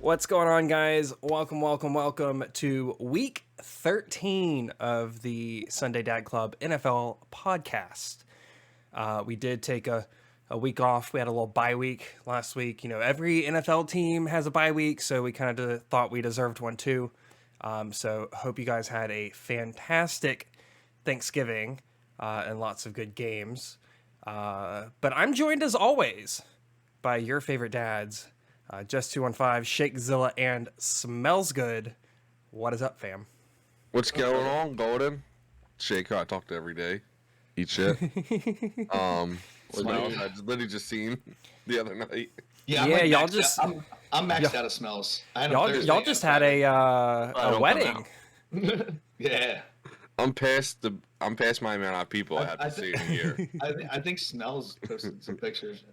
What's going on, guys? Welcome to week 13 of the Sunday Dad Club NFL podcast. We did take a week off. We had a little bye week last week. You know, every NFL team has a bye week, so we kind of thought we deserved one too. So hope you guys had a fantastic Thanksgiving and lots of good games. But I'm joined as always by your favorite dads, Just 215, Shakezilla, and Smells Good. What is up, fam? What's going on, Golden? Shake, I talk to every day. Eat shit. Smells, I literally just seen the other night. Yeah, y'all just I'm maxed out of smells. y'all just had a wedding. Yeah. I'm past my amount of people I have to see in a year. I think Smells posted some pictures.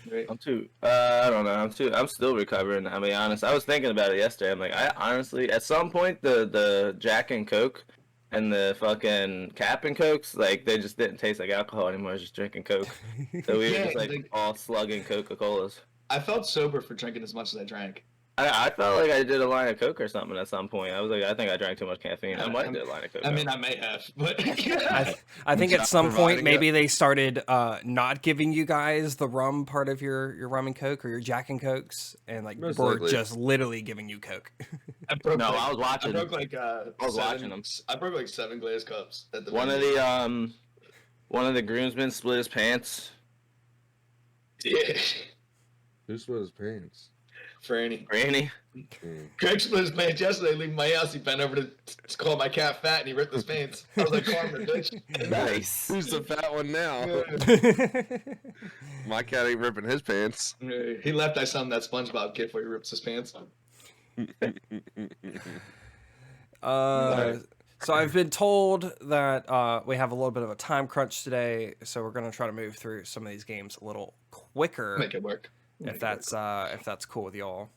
Right? I don't know. I'm still recovering. I'll be honest. I was thinking about it yesterday. I'm like, I honestly, at some point, the Jack and Coke and the fucking Cap and Cokes, like, they just didn't taste like alcohol anymore. I was just drinking Coke. So we were just like all slugging Coca-Colas. I felt sober for drinking as much as I drank. I felt like I did a line of Coke or something at some point. I was like, I think I drank too much caffeine. I might have did a line of Coke. I mean, I may have, but I think at some point maybe they started not giving you guys the rum part of your rum and Coke or your Jack and Cokes, and like were just literally giving you Coke. I was watching. I broke like watching them. I broke like 7 glass cups at the one of the groomsmen split his pants. Yeah. Who split his pants? Franny. Greg split his pants yesterday, leaving my house. He bent over to call my cat fat, and he ripped his pants. I was like, Carmen, bitch. Nice. Who's the fat one now? My cat ain't ripping his pants. He left. I saw him that SpongeBob kid before he rips his pants. So I've been told that we have a little bit of a time crunch today, so we're going to try to move through some of these games a little quicker. Make it work. If that's cool with y'all.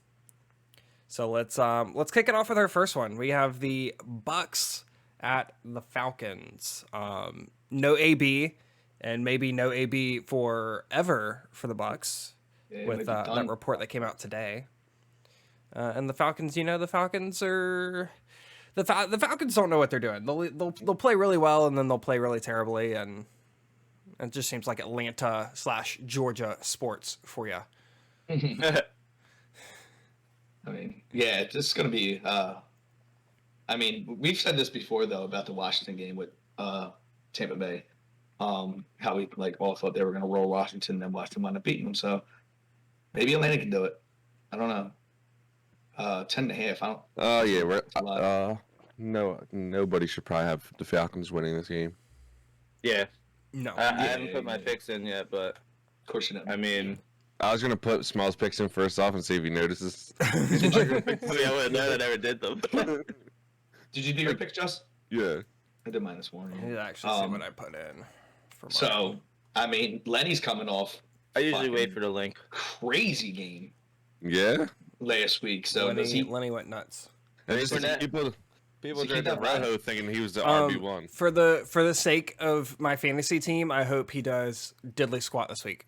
So let's kick it off with our first one. We have the Bucks at the Falcons. No AB, and maybe no AB forever for the Bucks, with that report that came out today. And the Falcons, the Falcons are the Falcons don't know what they're doing. They'll play really well, and then they'll play really terribly, and it just seems like Atlanta/Georgia sports for you. I mean, yeah, it's just going to be. I mean, we've said this before though about the Washington game with Tampa Bay. How we all thought they were going to roll Washington, and then Washington wound up beating them. So maybe Atlanta can do it. I don't know. 10.5. I don't. Oh yeah, nobody should probably have the Falcons winning this game. Yeah. No, I haven't put my picks in yet, but of course you know. I mean, I was gonna put Smells picks in first off and see if he notices. I wouldn't know that I never did them. Did you do your picks, Just? Yeah. I did mine this morning. I did actually see what I put in. So, I mean, Lenny's coming off. I usually wait for the link. Crazy game. Yeah. Last week, so Lenny went nuts. And people tried to Rojo thinking he was the RB1. For the sake of my fantasy team, I hope he does diddly squat this week.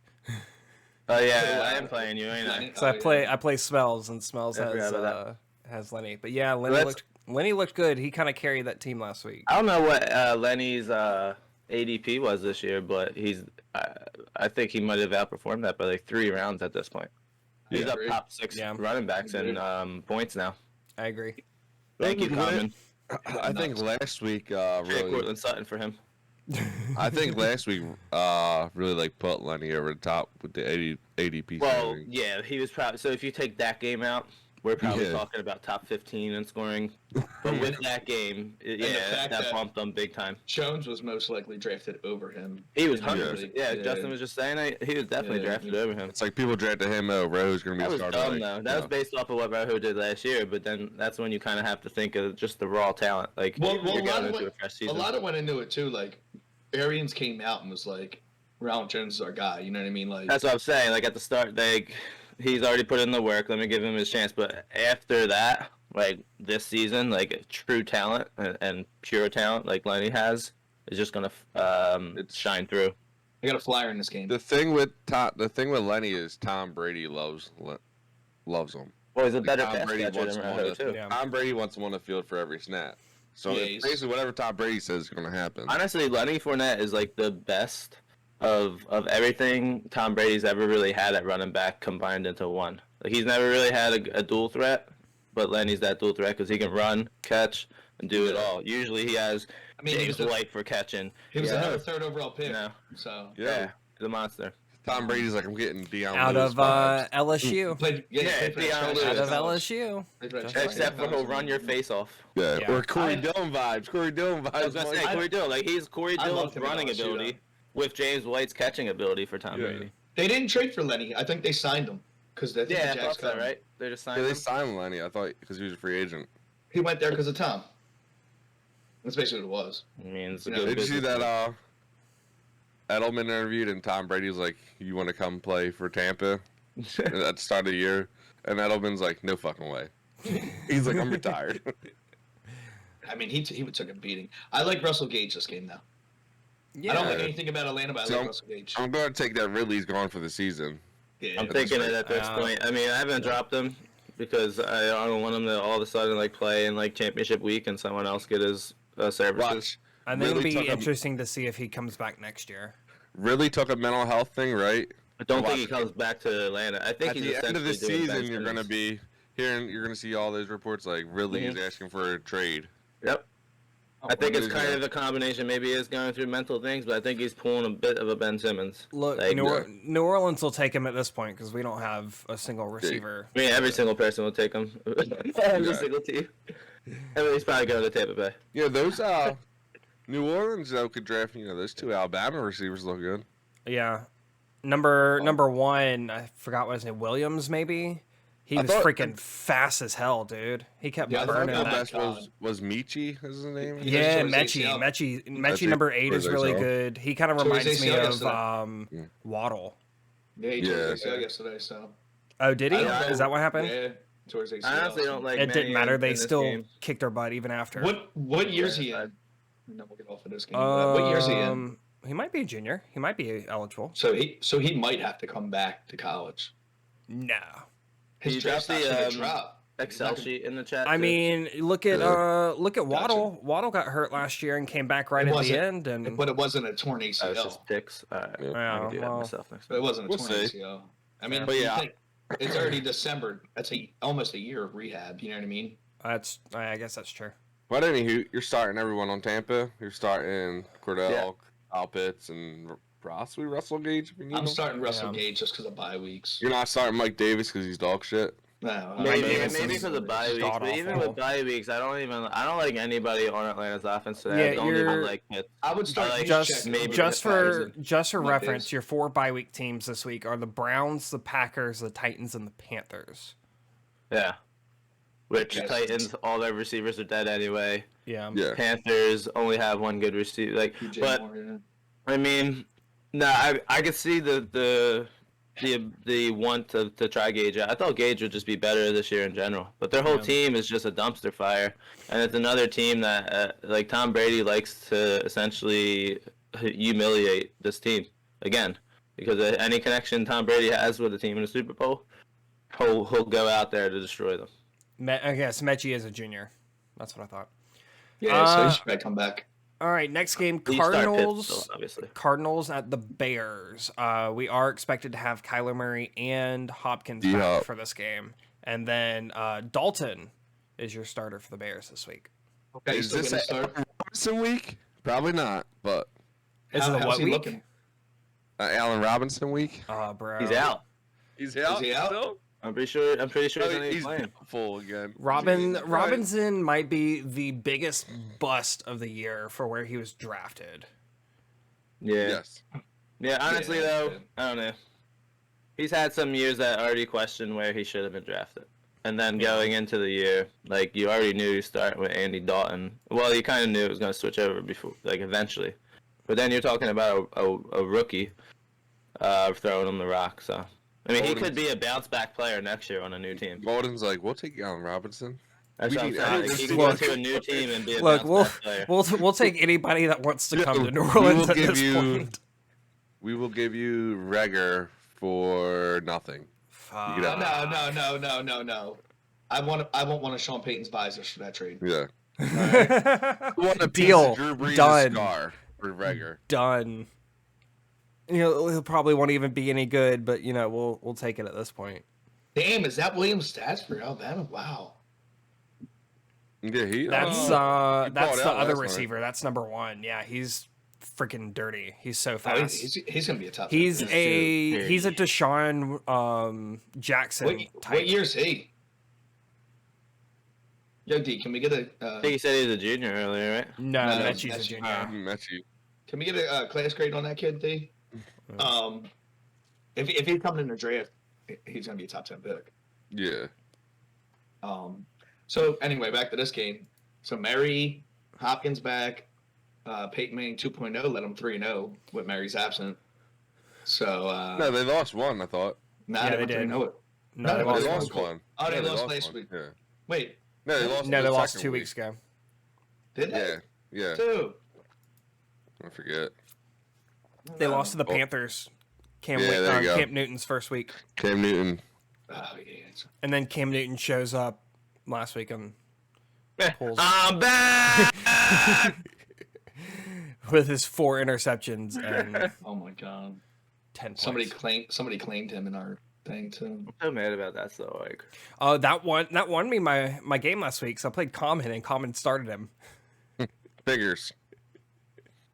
Oh yeah, I am playing you, ain't I? So I play Smells, and Smells has Lenny. But yeah, Lenny looked good. He kind of carried that team last week. I don't know what Lenny's ADP was this year, but I think he might have outperformed that by like 3 rounds at this point. He's up top 6 running backs in points now. I agree. Thank you, Common. I think last week really Cortland Sutton for him. I think last week really put Lenny over the top with the ADP. Well, yeah, he was probably. So if you take that game out, we're probably talking about top 15 in scoring. But with that game, that bumped them big time. Jones was most likely drafted over him. He was 100%. Yeah, Justin was just saying he was definitely drafted over him. It's like people drafted him. Rojo's going to be the starter. That was dumb, though. That was based off of what Rojo did last year, but then that's when you kind of have to think of just the raw talent. Like, a lot of went into it, too. Like, Arians came out and was like, Ronald Jones is our guy. You know what I mean? Like, that's what I'm saying. Like, at the start, he's already put in the work. Let me give him his chance. But after that, like this season, like true talent and pure talent, like Lenny has, is just gonna shine through. I got a flyer in this game. The thing with Lenny is Tom Brady loves him. Well, he's a better Tom pass Brady catcher wants than him on Rojo, the too. Yeah. Tom Brady wants him on the field for every snap. So Yeah, it's basically whatever Tom Brady says is going to happen. Honestly, Lenny Fournette is like the best of everything Tom Brady's ever really had at running back combined into one. Like he's never really had a dual threat, but Lenny's that dual threat because he can run, catch, and do it all. Usually he has James White for catching. He was another third overall pick. No. So Yeah, he's a monster. Tom Brady's like, I'm getting Deion Out Lewis of vibes. LSU. played, Yeah, played Deion for Lewis. Out of college. LSU. Played for Just Texas. Except for he'll run your face off. Yeah. Yeah. Or Corey I- Dillon vibes. Corey Dillon vibes. I was gonna say Mike. Corey Dillon. Like he's Corey I Dillon's loved him at running LSU, ability though. with James White's catching ability for Tom Yeah. Brady. They didn't trade for Lenny. I think they signed him because they think Yeah, the I Jags thought got so, him. right? They just signed Yeah, they him. signed Lenny, I thought, because he was a free agent. He went there because of Tom. That's basically what it was. I mean, it's a Yeah. good Did you see business that move. Edelman interviewed and Tom Brady's like, you want to come play for Tampa at the start of the year? And Edelman's like, no fucking way. He's like, I'm retired. I mean, he took a beating. I like Russell Gage this game though. Yeah. I don't like anything about Atlanta, but I So, like Russell Gage. I'm going to take that Ridley's gone for the season. Yeah, I'm At thinking this it at this rate. point. I mean, I haven't dropped him because I don't want him to all of a sudden like play in like championship week and someone else get his services. Watch. I think it'll Ridley be took a- interesting to see if he comes back next year. Ridley took a mental health thing, right? I don't think he Watch. comes back to Atlanta. I think At he's the end of the essentially doing Ben season, you're going to Simmons. be hearing, you're going to see all those reports like Ridley is asking for a trade. Yep. I think what it's is kind it? of a combination. Maybe he is going through mental things, but I think he's pulling a bit of a Ben Simmons. Look, Like, New Orleans will take him at this point because we don't have a single receiver. I mean, every single person will take him. Every single team. I mean, he's probably going to Tampa Bay. Yeah, those New Orleans though could draft. Those two Alabama receivers look good. Yeah. Number one, I forgot what his name, Williams maybe? He I was thought- freaking fast as hell, dude. He kept Yeah, I thought burning The that- that. best was Michi, is his name? Yeah, He just Mechie. tore his ACL. Mechie number 8 is Tore his really ACL. good. He kind of Tore his reminds me ACL of yesterday. Waddle. Yeah, he tore his Yeah. ACL yesterday. So Oh, did he? I don't know. Is that what happened? yeah, tore his ACL. I honestly don't like It didn't many matter. in They this still game. kicked their butt even after. What year is he in? And then we'll get off of this game. What year is he in? He might be a junior. He might be eligible. So he might have to come back to college. No. His You draft dropped stock's the, gonna drop. Excel sheet in the chat. I too. mean, look at Gotcha. Waddle. Waddle got hurt last year and came back right It at the wasn't- end. And But it wasn't a torn Oh, it's ACL. just picks. All right. Yeah. I can do that well, myself next But it wasn't a We'll torn see. ACL. I mean, But you yeah. think it's already December. That's almost a year of rehab. You know what I mean? I guess that's true. But anywho, you're starting everyone on Tampa. You're starting Cordell, Yeah. Kyle Pitts, and possibly Russell Gage. If you need I'm him. starting Russell Yeah. Gage just because of bye weeks. You're not starting Mike Davis because he's dog shit. No, Mike Maybe Davis maybe is because of bye weeks, god but even awful. with bye weeks, I don't like anybody on Atlanta's offense today. Yeah, I don't you're- even like Pitts. I would start I like Just Juszczyk maybe over just the for Packers. just for Mike reference, Davis. your 4 bye week teams this week are the Browns, the Packers, the Titans, and the Panthers. Yeah. Which Yes. Titans, all their receivers are dead anyway. Yeah. Yeah. Panthers only have one good receiver. Like, DJ but Moore, yeah. I mean, no, I could see the want to try Gage. I thought Gage would just be better this year in general, but their whole Yeah. team is just a dumpster fire, and it's another team that like Tom Brady likes to essentially humiliate this team again because any connection Tom Brady has with a team in the Super Bowl, he'll go out there to destroy them. I guess Mechie is a junior. That's what I thought. Yeah, so Uh, he should probably come back. All right, next game, You start Pitts, Cardinals. though, obviously. Cardinals at the Bears. We are expected to have Kyler Murray and Hopkins back D-Hop. for this game, and then Dalton is your starter for the Bears this week. Okay, Is still this gonna a start. Robinson week? Probably not, but Is it a How's what he week? looking? Allen Robinson week. Bro, He's out. He's out he out? still? I'm pretty sure he's I gonna mean, be he's playing. full again. Robinson might be the biggest bust of the year for where he was drafted. Yeah. Yes. Yeah, honestly Yeah, though, yeah. I don't know. He's had some years that already question where he should have been drafted. And then going into the year, like you already knew you started with Andy Dalton. Well, you kind of knew it was going to switch over before, like eventually. But then you're talking about a rookie throwing him the rock. So I mean, he could be a bounce back player next year on a new team. Golden's like, we'll take Allen Robinson. That's We what I'm need saying. Alex He can go Look. to a new team and be a Look, bounce back player. we'll take anybody that wants to come to New we Orleans will at give this you- point. We will give you Reger for nothing. Fuck. You know. No. I want one of Sean Payton's visors for that trade. Yeah. Alright. I want a piece Deal. of Drew Brees' Done. scar for Rager. Done. You know, he'll probably won't even be any good, but you know, we'll take it at this point. Damn, is that Williams' stats for Alabama? Wow. Yeah, That's he balled the out other last receiver. That's number 1. Yeah, he's freaking dirty. He's so Oh, fast. he's gonna be a top. He's ten. a Deshaun Jackson type. What year is he? Yo, D, can we get a? I think he said he was a junior earlier, right? No, No, Mechie's a Mechie. junior. Met you. Can we get a class grade on that kid, D? If he's coming in the draft, he's gonna be a top 10 pick. Yeah. So anyway, back to this game. So Mary, Hopkins back, Peyton Manning 2.0 led them 3-0 with Mary's absent. So No, they lost one, I thought. now Yeah, they they went did. 3-0. No, No, they they lost lost one. one. Oh, they Yeah, lost last one. week. Yeah. Wait, No, they lost. No, they the lost second 2 week. weeks ago. did they? Yeah, yeah. Two. I forget. They lost to the Panthers. Yeah, there you go. Cam Newton's first week, Cam Newton. Oh yeah. and then Cam Newton shows up last week and pulls I'm back. with his 4 interceptions and Oh my god. 10 points. Somebody claimed him in our thing too. I'm so mad about that though. Like, That won me my game last week. So I played Common and Common started him. Figures.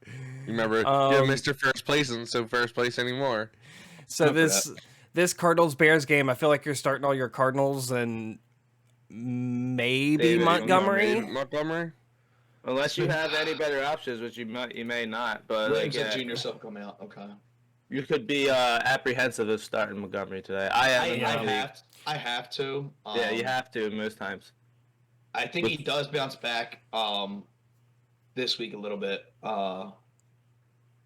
You remember? Um, yeah, Mr. First Place isn't so first place anymore. So Not for this Cardinals Bears game, I feel like you're starting all your Cardinals and maybe David Montgomery. Montgomery. unless you have any better options, which you may not, but Williams like, and Junior stuff come out. Okay. you could be apprehensive of starting Montgomery today. I am. I have to. Yeah, you have to most times. I think he does bounce back this week a little bit.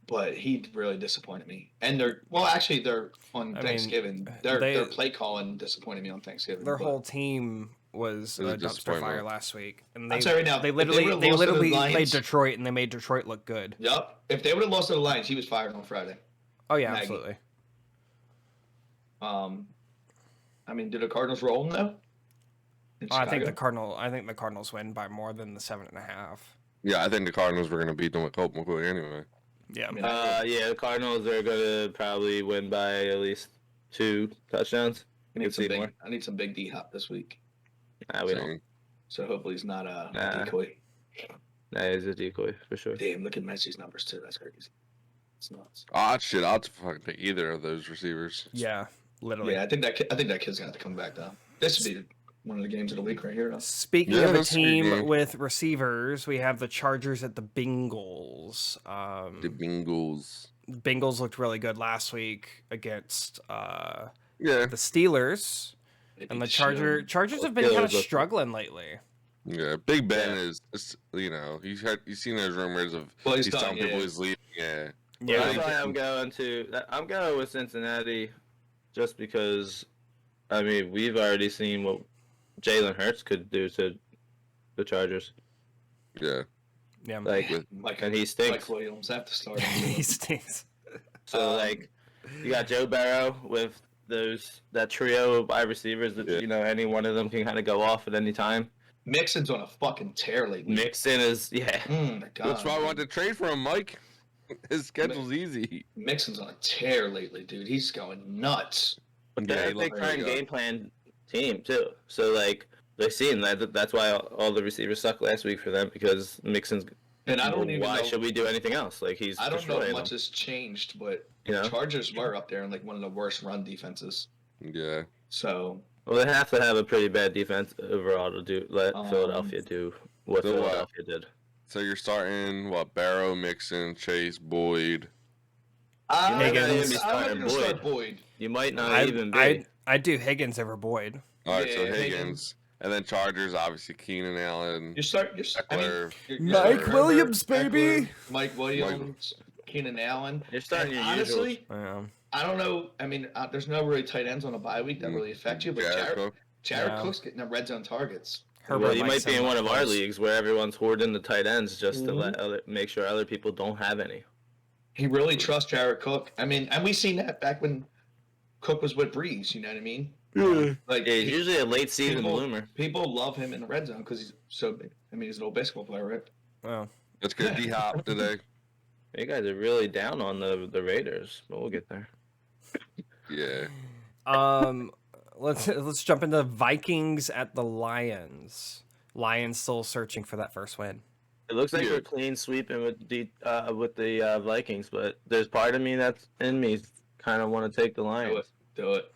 But he really disappointed me. And they're on Thanksgiving. Their play calling disappointed me on Thanksgiving. Their but- whole team was It was a a dumpster disappointment. fire last week, and I'm sorry now, they if they literally would've lost to the played Lions- Detroit and they made Detroit look good. Yep. If they would have lost to the Lions, he was fired on Friday. Oh yeah, Maggie. absolutely. I mean, did the Cardinals roll them though? In I think Chicago? the Cardinals win by more than the 7.5. Yeah, I think the Cardinals were going to beat them with Colt McCoy anyway. Yeah. Yeah, the Cardinals are gonna probably win by at least 2 touchdowns. I need some big D hop this week. Nah, we don't. Saying, So hopefully he's not a Nah. decoy. That is a decoy for sure. Damn, look at Messi's numbers too. That's crazy. It's nuts. shit, I'll fucking take either of those receivers. Yeah, literally. Yeah, I think that kid's gonna have to come back though. This would be one of the games of the week right here. Though. Speaking Yeah, of a that's a good team game. with receivers, we have the Chargers at the Bengals. The Bengals. Bengals looked really good last week against Yeah. the Steelers, They and beat the shit. Chargers have been Steelers kind of look- struggling lately. Yeah, Big Ben is, you've seen those rumors of Well, he's he's done, telling people yeah. he's leaving. Yeah, Yeah, That's why I'm going with Cincinnati, just because. I mean, we've already seen what Jalen Hurts could do to the Chargers. yeah. yeah. Like, Mike, and he stinks. Mike Williams have to start. he stinks. So like, you got Joe Burrow with that trio of wide receivers that any one of them can kind of go off at any time. Mixon's on a fucking tear lately. Mixon is My God. That's why I wanted to trade for him, Mike. His schedule's easy. Mixon's on a tear lately, dude. He's going nuts. But Yeah, they're he a big looked really time good. game plan team too. So like they're seeing that. That's why all the receivers sucked last week for them because Mixon's. And I don't even why know. should we do anything else? Like he's. I don't know destroying if much them, has changed, but You know. Chargers were up there in like one of the worst run defenses. Yeah. So Well, they have to have a pretty bad defense overall to let Philadelphia do what So, Philadelphia did. So you're starting Barrow, Mixon, Chase, Boyd. I'm Higgins. gonna start Boyd. You might not even be. I do Higgins over Boyd. All right, so Yeah, Higgins, and then Chargers, obviously Keenan Allen. You start. I mean, Eckler. you're Mike starting Williams, Herbert, baby. Eckler, Mike Williams, Keenan Allen. You're starting And your honestly, Yeah. I don't know. I mean, there's no really tight ends on a bye week that really affect you, but Jared Yeah. Cook's getting the red zone targets. Herbert Well, you likes might be him in one of our close. leagues where everyone's hoarding the tight ends just to Mhm. make sure other people don't have any. He really trusts Jared Cook. I mean, and we seen that back when Cook was with Breeze. You know what I mean? Like Yeah, he's usually a late season bloomer. People love him in the red zone because he's so big. I mean, he's an old basketball player, right? Well, Let's go D-Hop today. You guys are really down on the Raiders, but we'll get there. Yeah. let's jump into Vikings at the Lions. Lions still searching for that first win. It looks like Yeah. we're clean sweeping with the Vikings, but there's part of me that's in me kind of want to take the Lions. Do it.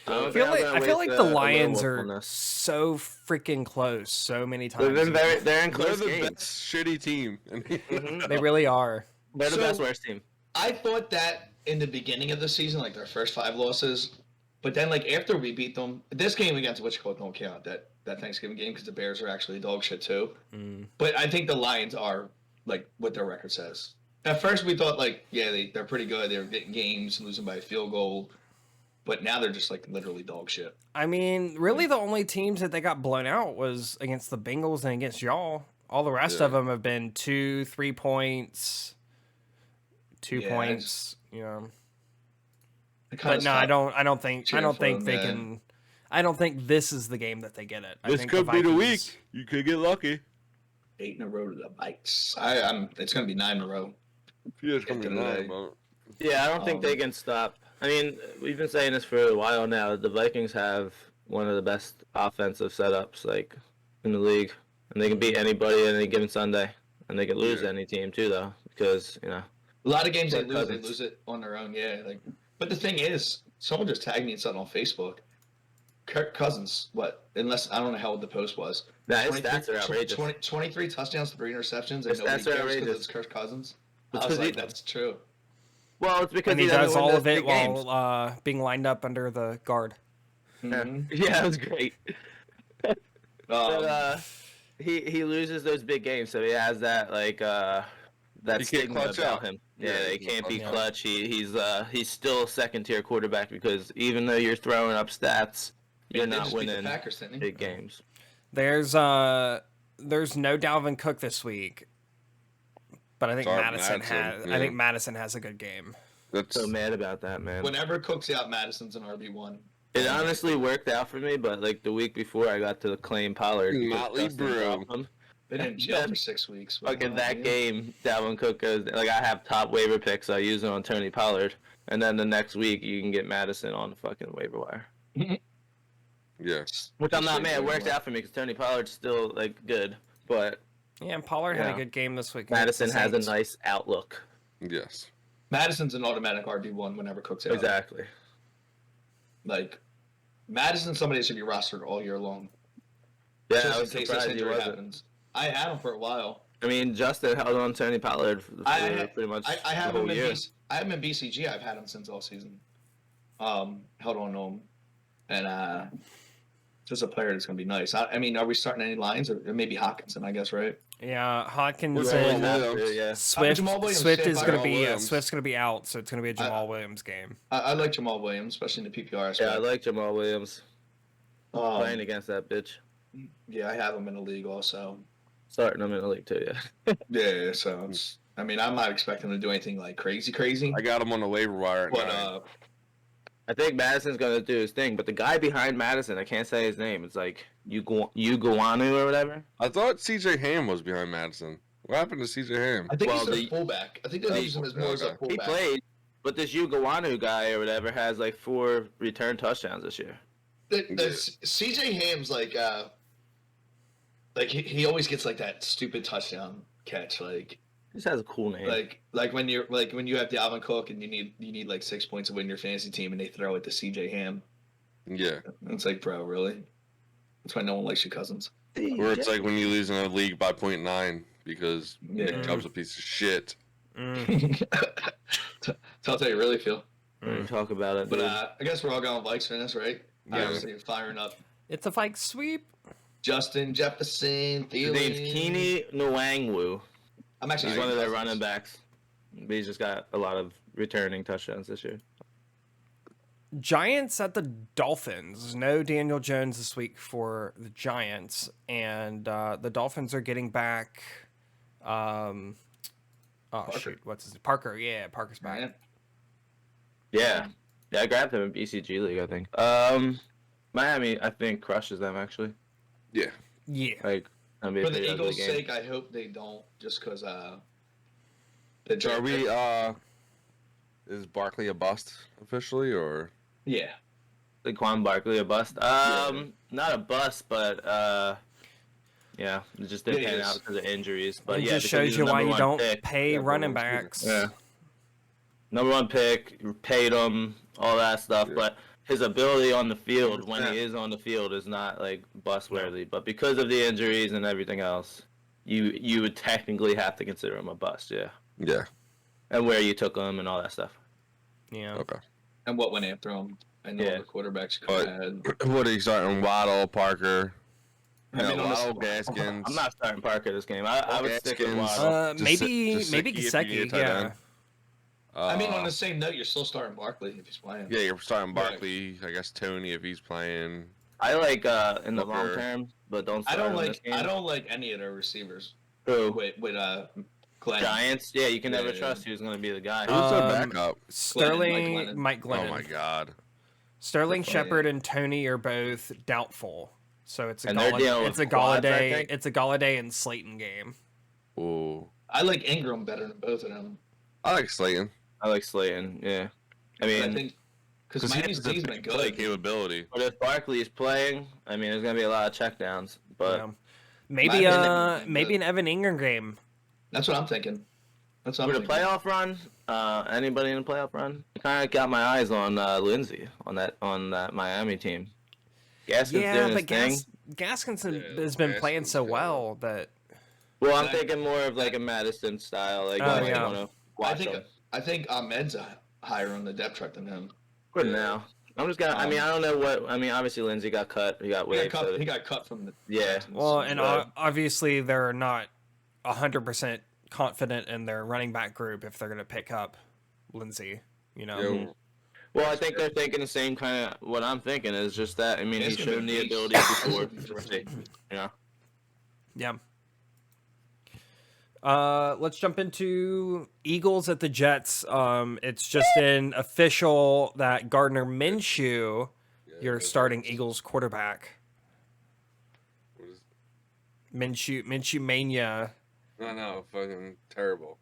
I feel like the Lions are so freaking close so many times. They're in They're close the games. best shitty team. They really are. They're the So- best worst team. I thought that in the beginning of the season, like their first 5 losses, but then like after we beat them, this game against Wichita don't count that Thanksgiving game because the Bears are actually dog shit too. But I think the Lions are like what their record says. At first we thought like they're pretty good. They're getting games, losing by a field goal, but now they're just like literally dog shit. I mean, really, the only teams that they got blown out was against the Bengals and against y'all. All the rest of them have been 2-3 points, 2 points. You know, but no, I don't think they can. I don't think this is the game that they get it. I This think could be the Vikings- week. You could get lucky. 8 in a row to the Vikes. It's gonna be 9 in a row. Yeah, it's gonna be Today. 9, but Yeah, I don't think they can stop. I mean, we've been saying this for a while now. The Vikings have one of the best offensive setups like in the league, and they can beat anybody any given Sunday, and they can lose to any team too, though, because A lot of games they Kirk lose, Cousins. it on their own. Yeah, like. But the thing is, someone just tagged me in something on Facebook. Kirk Cousins, unless I don't know how old the post was. his stats are outrageous. 23 touchdowns, 3 interceptions, His and nobody stats are cares because outrageous. it's Kirk Cousins. It's I was 'cause like, that's true. Well, it's because And he doesn't does win all those of it big games. while being lined up under the guard. Mhm. Yeah, it was great. But Um, he loses those big games, so he has that that He can't stigma clutch about out. him. Yeah, Yeah, he he can't be can't clutch. He's still a second tier quarterback because even though you're throwing up stats, you're they not just beat the winning Packers, didn't they? big games. There's no Dalvin Cook this week, but I think Sorry, Madison Madison, has. yeah. I think Madison has a good game. that's So mad about that, man. Whenever Cook's out, Madison's an RB1. It honestly worked out for me, but like the week before, I got to claim Pollard. because Motley Justin Brew. dropped him. They didn't jail for 6 weeks. Fucking that game, Dalvin Cook goes like I have top waiver picks. So I use it on Tony Pollard, and then the next week you can get Madison on the fucking waiver wire. yeah. Which I'm not mad. It worked out for me because Tony Pollard's still like good, but Yeah, and Pollard had a Yeah. good game this week. against Madison the has a Saints. nice outlook. Yes. Madison's an automatic RB1 whenever Cook's out. Exactly. Like, Madison's somebody that should be rostered all year long. Yeah, just I was in case this surprised he injury wasn't. happens. I had him for a while. I mean, Justin held on Tony Pollard for pretty much I have the him whole in year. I have him in BCG. I've had him since all season. Held on to him, and just a player that's gonna be nice. I mean, are we starting any lines or maybe Hawkinson? I guess right. Yeah, Hawkins We're and going Have to, yeah. Swift. Jamal Williams Swift stay is by going to Jamal be Williams. Swift's going to be out, so it's going to be a Jamal Williams game. I like Jamal Williams, especially in the PPR Yeah, aspect. I like Jamal Williams playing against that bitch. Yeah, I have him in the league also. Starting him in the league too, yeah. Yeah, so it's. I mean, I'm not expecting him to do anything like crazy. I got him on the waiver wire at But 9. I think Madison's gonna do his thing, but the guy behind Madison, I can't say his name. It's like Uguanu or whatever. I thought CJ Ham was behind Madison. What happened to CJ Ham? I think Well, he's a fullback. I think they use him as more as a Okay. fullback. He played, but this Uguanu guy or whatever has like 4 return touchdowns this year. CJ Ham's like he always gets like that stupid touchdown catch, He just has a cool name. like when you have Dalvin Cook and you need like 6 points to win your fantasy team and they throw it to CJ Ham. Yeah. It's like, bro, really? That's why no one likes your Cousins. Or it's like when you lose in a league by 0.9 because Nick Chubb's a piece of shit. That's how you really feel. We're gonna talk about it. But dude. I guess we're all going Vikes for this, right? Yeah. Obviously, firing up It's a Vikes sweep. Justin Jefferson, His Thielen. name's Keene Nwangwu. I'm actually He's one of their Cousins. running backs. But he's just got a lot of returning touchdowns this year. Giants at the Dolphins. No Daniel Jones this week for the Giants, and the Dolphins are getting back. Shoot, what's his Parker? Yeah, Parker's back. Right? Yeah. Yeah, I grabbed him in BCG League, I think. Miami, I think, crushes them, actually. Yeah. Yeah. Like, For the Eagles' sake, I hope they don't, just because So are we, is Barkley a bust officially, or? Yeah. Saquon Barkley a bust? Not a bust, but, yeah, it just didn't pan out because of injuries. But it yeah, just shows you why you don't pay running backs. Yeah. Number 1 pick, you paid him, all that stuff, but his ability on the field, when he is on the field, is not, like, bust-worthy. But because of the injuries and everything else, you would technically have to consider him a bust, yeah. Yeah. And where you took him and all that stuff. Yeah. Okay. And what went after him. And all the quarterbacks could have had. What are you starting? Waddle, Parker? Waddle, Gaskins. I'm not starting Parker this game. I would stick with Gaskins. Waddle. Maybe Gesicki, yeah. I mean, on the same note, you're still starting Barkley if he's playing. Yeah, you're starting Barkley. I guess Tony if he's playing. I like in the long term, but don't start I don't like any of their receivers. Who? With Glenn. Giants? Yeah, you can never trust who's going to be the guy. Who's their backup? Sterling, Mike Glennon. Oh my God. Sterling Shepard and Tony are both doubtful. So it's a Galladay and Slayton game. Ooh. I like Ingram better than both of them. I like Slayton. I like Slayton, yeah. I mean, because Miami's team's been good. Capability. But if Barkley is playing, I mean, there's going to be a lot of checkdowns. But maybe an Evan Ingram game. That's what I'm thinking. For the playoff run, anybody in the playoff run? I kind of got my eyes on Lindsey on that Miami team. Gaskins doing his thing. Gaskins has been playing so well that. Well, I'm thinking more of like a Madison style. Like, want to watch him. I think Ahmed's higher on the depth chart than him. Good now. I'm just gonna. I mean, I don't know what. I mean, obviously Lindsey got cut. He got waived. He got cut from the. Yeah. Well, and obviously they're not 100% confident in their running back group if they're going to pick up Lindsey. You know. Yeah. Well, I think they're thinking the same kind of what I'm thinking is just that. I mean, he's shown the ability before. Yeah. Let's jump into Eagles at the Jets. It's just been official that Gardner Minshew, your starting Eagles quarterback. Minshew mania. No, fucking terrible.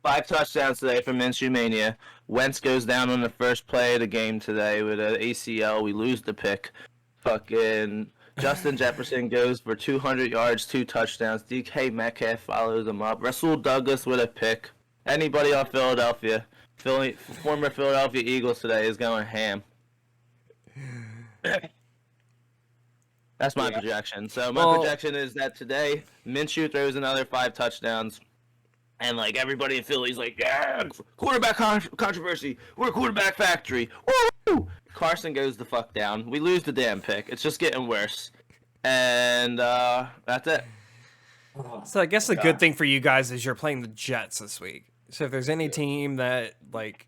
5 touchdowns today for Minshew Mania. Wentz goes down on the first play of the game today with an ACL. We lose the pick. Fucking Justin Jefferson goes for 200 yards, 2 touchdowns. DK Metcalf follows him up. Rasul Douglas with a pick. Anybody on Philadelphia, former Philadelphia Eagles today is going ham. That's my projection. So my projection is that today Minshew throws another 5 touchdowns. And, like, everybody in Philly's like, yeah, quarterback controversy. We're a quarterback factory. Woo! Carson goes the fuck down. We lose the damn pick. It's just getting worse. And that's it. So I guess the good thing for you guys is you're playing the Jets this week. So if there's any team that, like,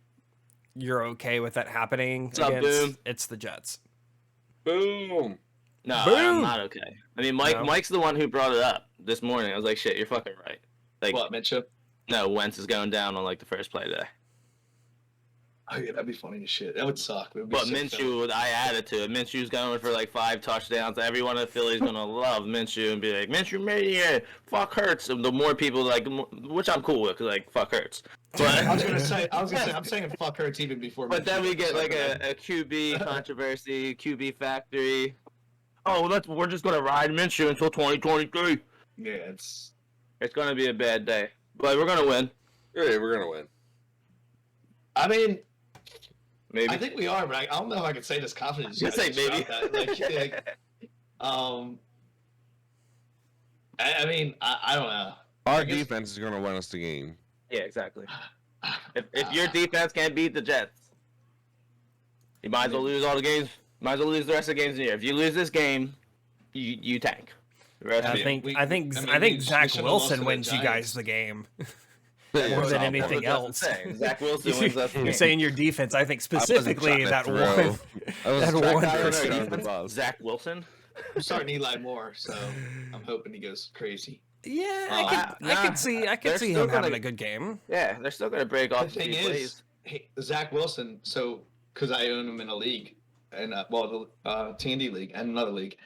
you're okay with that happening against, it's the Jets. Boom. No, I'm not okay. I mean, Mike's the one who brought it up this morning. I was like, shit, you're fucking right. Like, what, Mitchell? No, Wentz is going down on, like, the first play today. Oh, yeah, that'd be funny as shit. That would suck. But Minshew, I added to it. Minshew's going for, like, 5 touchdowns. Everyone in Philly's going to love Minshew and be like, Minshew mania, fuck Hurts. And the more people, like, which I'm cool with, because, like, fuck Hurts. But I was gonna say, I'm saying fuck Hurts even before. But then we get, like, a QB controversy, QB factory. Oh, we're just going to ride Minshew until 2023. Yeah, it's going to be a bad day. But we're going to win. Yeah, we're going to win. I mean, maybe. I think we are, but I don't know if I can say this confidently. You say maybe. I mean, I don't know. Our defense is going to win us the game. Yeah, exactly. If your defense can't beat the Jets, you might as well lose all the games. Might as well lose the rest of the games in the year. If you lose this game, you tank. I think Zach Wilson wins you guys the game more than anything else. Zach Wilson wins us the game. You're saying your defense. I think specifically that one. Zach Wilson. I'm starting Eli Moore, so I'm hoping he goes crazy. Yeah, I could see him having a good game. Yeah, they're still going to break off. The thing is, Zach Wilson. So because I own him in a league, and the T&D league and another league.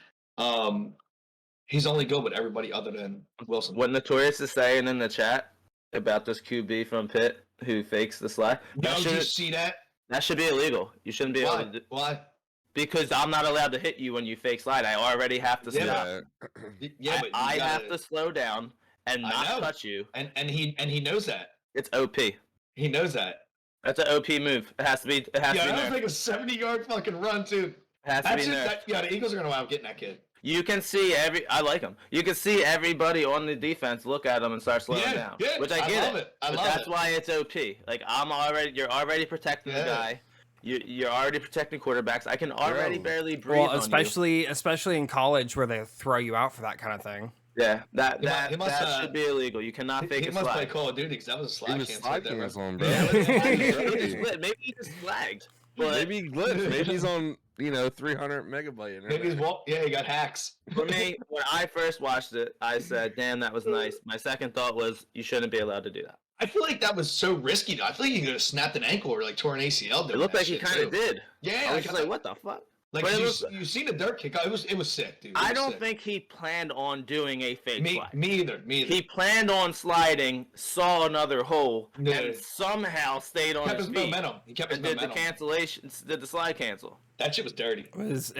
He's only good with everybody other than Wilson. What Notorious is saying in the chat about this QB from Pitt who fakes the slide. Yo, did you see that? That should be illegal. You shouldn't be able to do. Why? Because I'm not allowed to hit you when you fake slide. I already have to stop. Yeah, but I have to slow down and not touch you. And he knows that. It's OP. He knows that. That's an OP move. It has to be. It has to be. That was like a 70-yard fucking run too. It has to be the Eagles are gonna wind up getting that kid. You can see I like him. You can see everybody on the defense look at him and start slowing down. Yeah, which I get it. That's why it's OP. Like you're already protecting the guy. You're already protecting quarterbacks. I can already barely breathe. Well, especially in college where they throw you out for that kind of thing. Yeah, that should be illegal. You cannot fake a slide. He must play Call of Duty because that was a slide cancel. Maybe he just flagged. But maybe he glitched. Maybe he's on 300 megabyte internet. Maybe he got hacks. For me, when I first watched it, I said, "Damn, that was nice." My second thought was, "You shouldn't be allowed to do that." I feel like that was so risky. Though. I feel like he could have snapped an ankle or like tore an ACL. It looked like he kind of did. Yeah, I was just like, "What the fuck?" Like you seen the dirt kick? It was sick, dude. I don't think he planned on doing a fake slide. Me either. He planned on sliding, saw another hole, and somehow stayed on his feet. He kept his momentum. Did the cancellation? Did the slide cancel? That shit was dirty. It was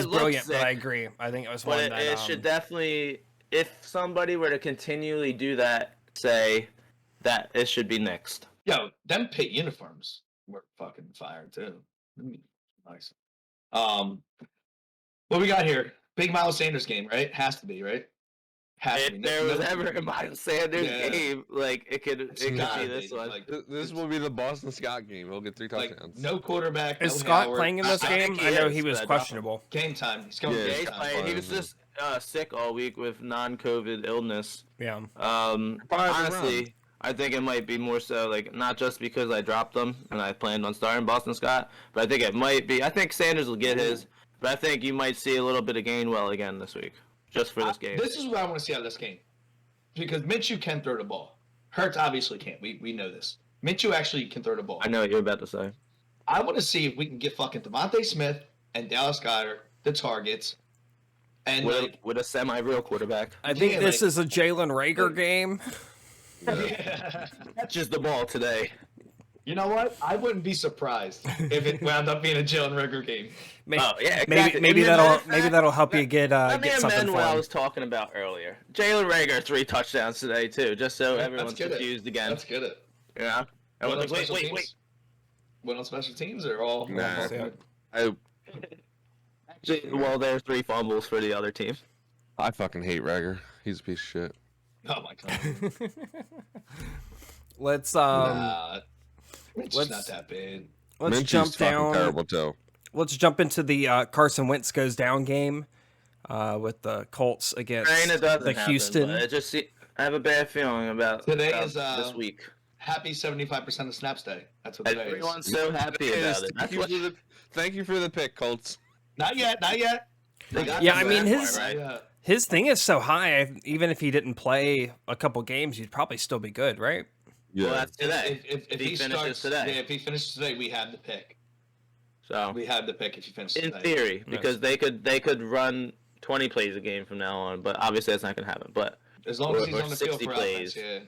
brilliant, but I agree. I think it was one that it should definitely. If somebody were to continually do that, say that it should be nixed. Yo, them Pitt uniforms were fucking fire too. Nice. What we got here? Big Miles Sanders game, right? Has to be, right? If there was ever a Miles Sanders game, like it could be this one. Like, this will be the Boston Scott game. He'll get 3 touchdowns. No quarterback. Is Scott playing in this game? I know he was questionable. Game time. He's coming. Yeah, he's playing. He was just sick all week with non-COVID illness. Yeah. Honestly, I think it might be more so like not just because I dropped them and I planned on starting Boston Scott, but I think it might be. I think Sanders will get his, but I think you might see a little bit of Gainwell again this week, just for this game. This is what I want to see out of this game, because Minshew can throw the ball. Hurts obviously can't. We know this. Minshew actually can throw the ball. I know what you're about to say. I want to see if we can get fucking Devontae Smith and Dallas Goedert the targets, and with a semi-real quarterback. I think this is a Jalen Reagor game. Yeah. Catches the ball today. You know what? I wouldn't be surprised if it wound up being a Jalen Reagor game. Maybe that'll help you get something for what I um, him. was talking about earlier. Jalen Reagor 3 touchdowns today too, just so everyone's confused again. Let's get it. Yeah. Wait. What on special teams or all? Nah. Well, there's 3 fumbles for the other team. I fucking hate Rager. He's a piece of shit. Oh my god. Let's it's not that bad. Let's Minshew's jump fucking down. terrible too. Let's jump into the Carson Wentz goes down game with the Colts against the Houston. I have a bad feeling about today is this week. Happy 75% of snaps day. That's what today Everyone's so happy about it. Thank you for the pick, Colts. Not yet. Yeah, I mean his thing is so high. Even if he didn't play a couple games, he'd probably still be good, right? Yeah. Well, that's today. If he finishes today. Yeah, if he finishes today, we have the pick. So we have the pick if he finishes today. In theory, because they could run 20 plays a game from now on, but obviously that's not going to happen. But as long as he's on the field for plays. offense,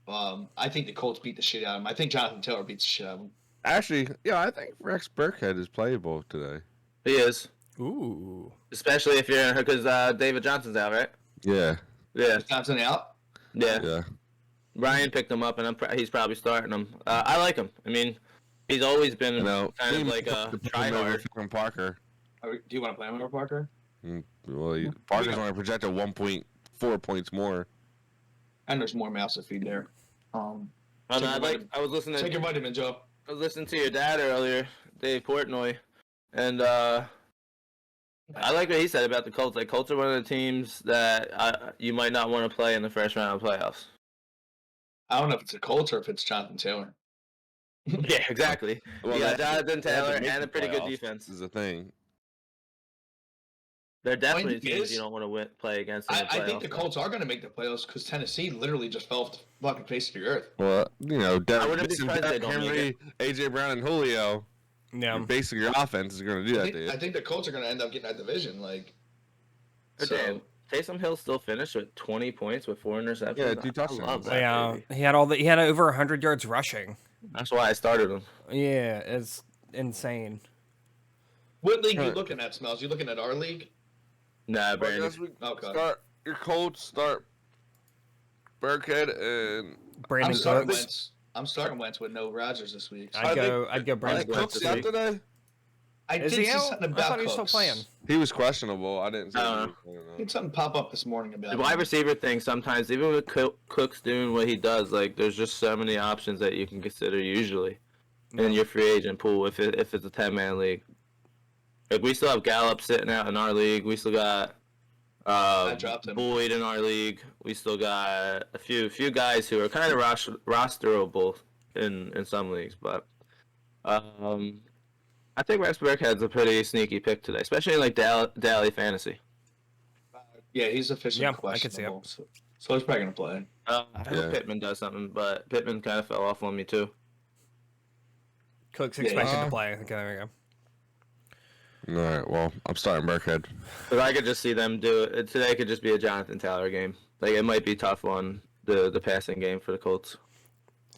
yeah. I think the Colts beat the shit out of him. I think Jonathan Taylor beats the shit out of him. Actually, yeah, I think Rex Burkhead is playable today. He is. Ooh. Especially if you're because David Johnson's out, right? Yeah. Yeah. Is Johnson out? Yeah. Yeah. Ryan picked him up, and he's probably starting him. I like him. I mean, he's always been kind of like a tryhard. From Parker. Do you want to play him over Parker? Well, Parker's only projected 1.4 points more. And there's more mouths to feed there. I was listening. Take your vitamin, Joe. I was listening to your dad earlier, Dave Portnoy, and I like what he said about the Colts. Like, Colts are one of the teams that you might not want to play in the first round of playoffs. I don't know if it's the Colts or if it's Jonathan Taylor. Yeah, exactly. Well, yeah, Jonathan Taylor and a pretty good defense. Is the thing. They're definitely teams you don't want to play against. I think the Colts are going to make the playoffs because Tennessee literally just fell off the fucking face of the earth. Well, you know, I wouldn't be surprised they don't Henry, AJ Brown, and Julio. Yeah. Basically, your offense is going to do that to you. I think the Colts are going to end up getting that division. Like, So Taysom Hill still finished with 20 points with 4 interceptions. Yeah, 2 I touchdowns. love that. Yeah, Baby. he had over 100 yards rushing. That's why I started him. Yeah, it's insane. what league you looking at, Smells? You looking at our league? Nah, Well, I Brandon. guess we Okay. start your Colts, start Burkhead, and Brandon I'm starting Cooks. Wentz. I'm starting Wentz with no Rodgers this week. I'd go I Brandon think Cooks. Cooks out today. I Is did he see out? something I about thought he was still Cooks. playing. He was questionable. I didn't see Uh, him. I had something pop up this morning about The him. wide receiver thing, sometimes, even with Cooks doing what he does, like, there's just so many options that you can consider usually in your free agent pool if it's a 10-man league. Like, we still have Gallup sitting out in our league. We still got dropped him. Boyd in our league. We still got a few guys who are kind of rosterable in some leagues, but I think Rex Burkhead's a pretty sneaky pick today, especially in like daily fantasy. Yeah, he's officially Yeah, I could see it. questionable. So he's probably gonna play. I hope Pittman does something, but Pittman kind of fell off on me too. Cooks Yeah, expected to play. Okay, there we go. All right. Well, I'm starting Burkhead. But I could just see them do it today. Could just be a Jonathan Taylor game. Like it might be tough on the passing game for the Colts.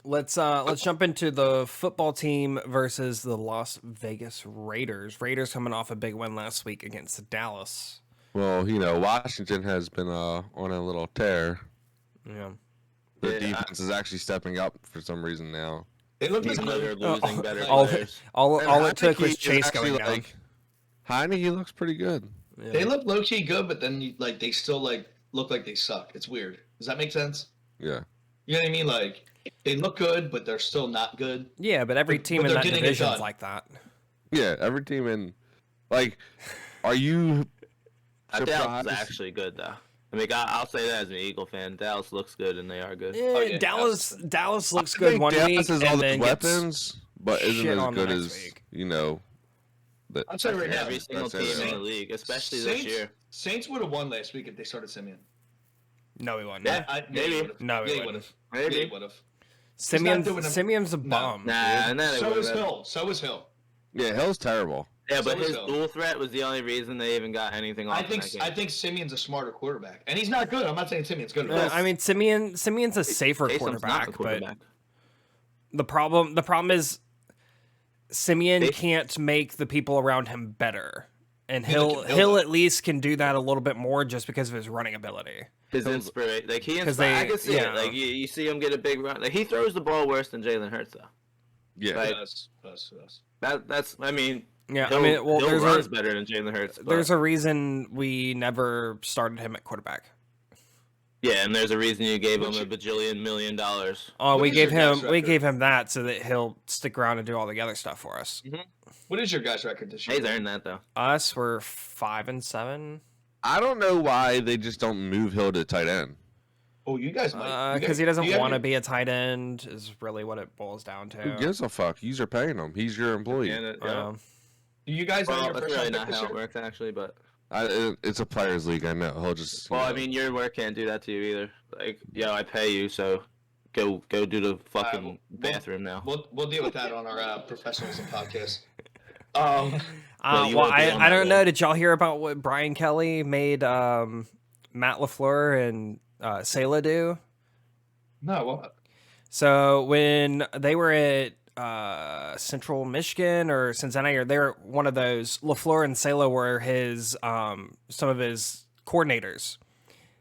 Let's jump into the football team versus the Las Vegas Raiders. Raiders coming off a big win last week against Dallas. Well, Washington has been on a little tear. Yeah. The Yeah, defense is actually stepping up for some reason now. They look Even like though they're losing better all players. all And it took Heineke was is Chase actually, going down. like, Heineke looks pretty good. Yeah. they look low key good, but then like they still like look like they suck. It's weird. Does that make sense? Yeah. You know what I mean? Like they look good, but they're still not good. Yeah, but every But- team but in they're that getting it division's done. like that. Yeah, every team in, like, are you Dallas surprised? is actually good though. I mean, I'll say that as an Eagle fan. Dallas looks good and they are good. Yeah, yeah, Dallas looks I good think one Dallas week has and all those then gets weapons, but isn't shit as on the good next as week. that. I'll tell you right now. Every single That's team it. in the league, especially Saints, this year. Saints would have won last week if they started Simeon. No, he wouldn't. Yeah. Maybe. No, he he wouldn't. would have. Maybe. Yeah, he would have. Simeon's a No. bum. Nah, and then So is Hill. So is Hill. Yeah, Hill's terrible. Yeah, but So is his Hill. dual threat was the only reason they even got anything off. I think Simeon's a smarter quarterback, and he's not good. I'm not saying Simeon's good. I mean, Simeon's a safer quarterback, but the problem is Simeon can't make the people around him better, and Hill at least can do that a little bit more just because of his running ability. His inspiration, like he 'Cause I they- can see yeah. it. Like you see him get a big run. Like he throws the ball worse than Jalen Hurts though. Yeah. Like, Does. That's I mean. Yeah, Hill, I mean, well, Hill runs better than Jalen Hurts. But, there's a reason we never started him at quarterback. yeah, and there's a reason you gave him $1 bajillion million. Oh, What we is gave your guys' him we record? gave him that so that he'll stick around and do all the other stuff for us. What is your guys' record this year? He's earned that though. Us, we're 5-7 I don't know why they just don't move Hill to tight end. Oh, you guys might. because he doesn't you want to have- be a tight end is really what it boils down to. Who gives a fuck? You're paying him. He's your employee. And Do you guys know well, your that's first really round not pick this how it year? works actually, but It's a players' league. I know. He'll just. well, I mean, your work can't do that to you either. Like, yo, I pay you, so go do the fucking well, bathroom now. We'll deal with that on our professionalism podcast. Well, you Well, won't be on I that don't know. one. Did y'all hear about what Brian Kelly made Matt LaFleur and Sela do? No, what? So when they were at Central Michigan or Cincinnati, or they were one of those, LaFleur and Sela were his some of his coordinators,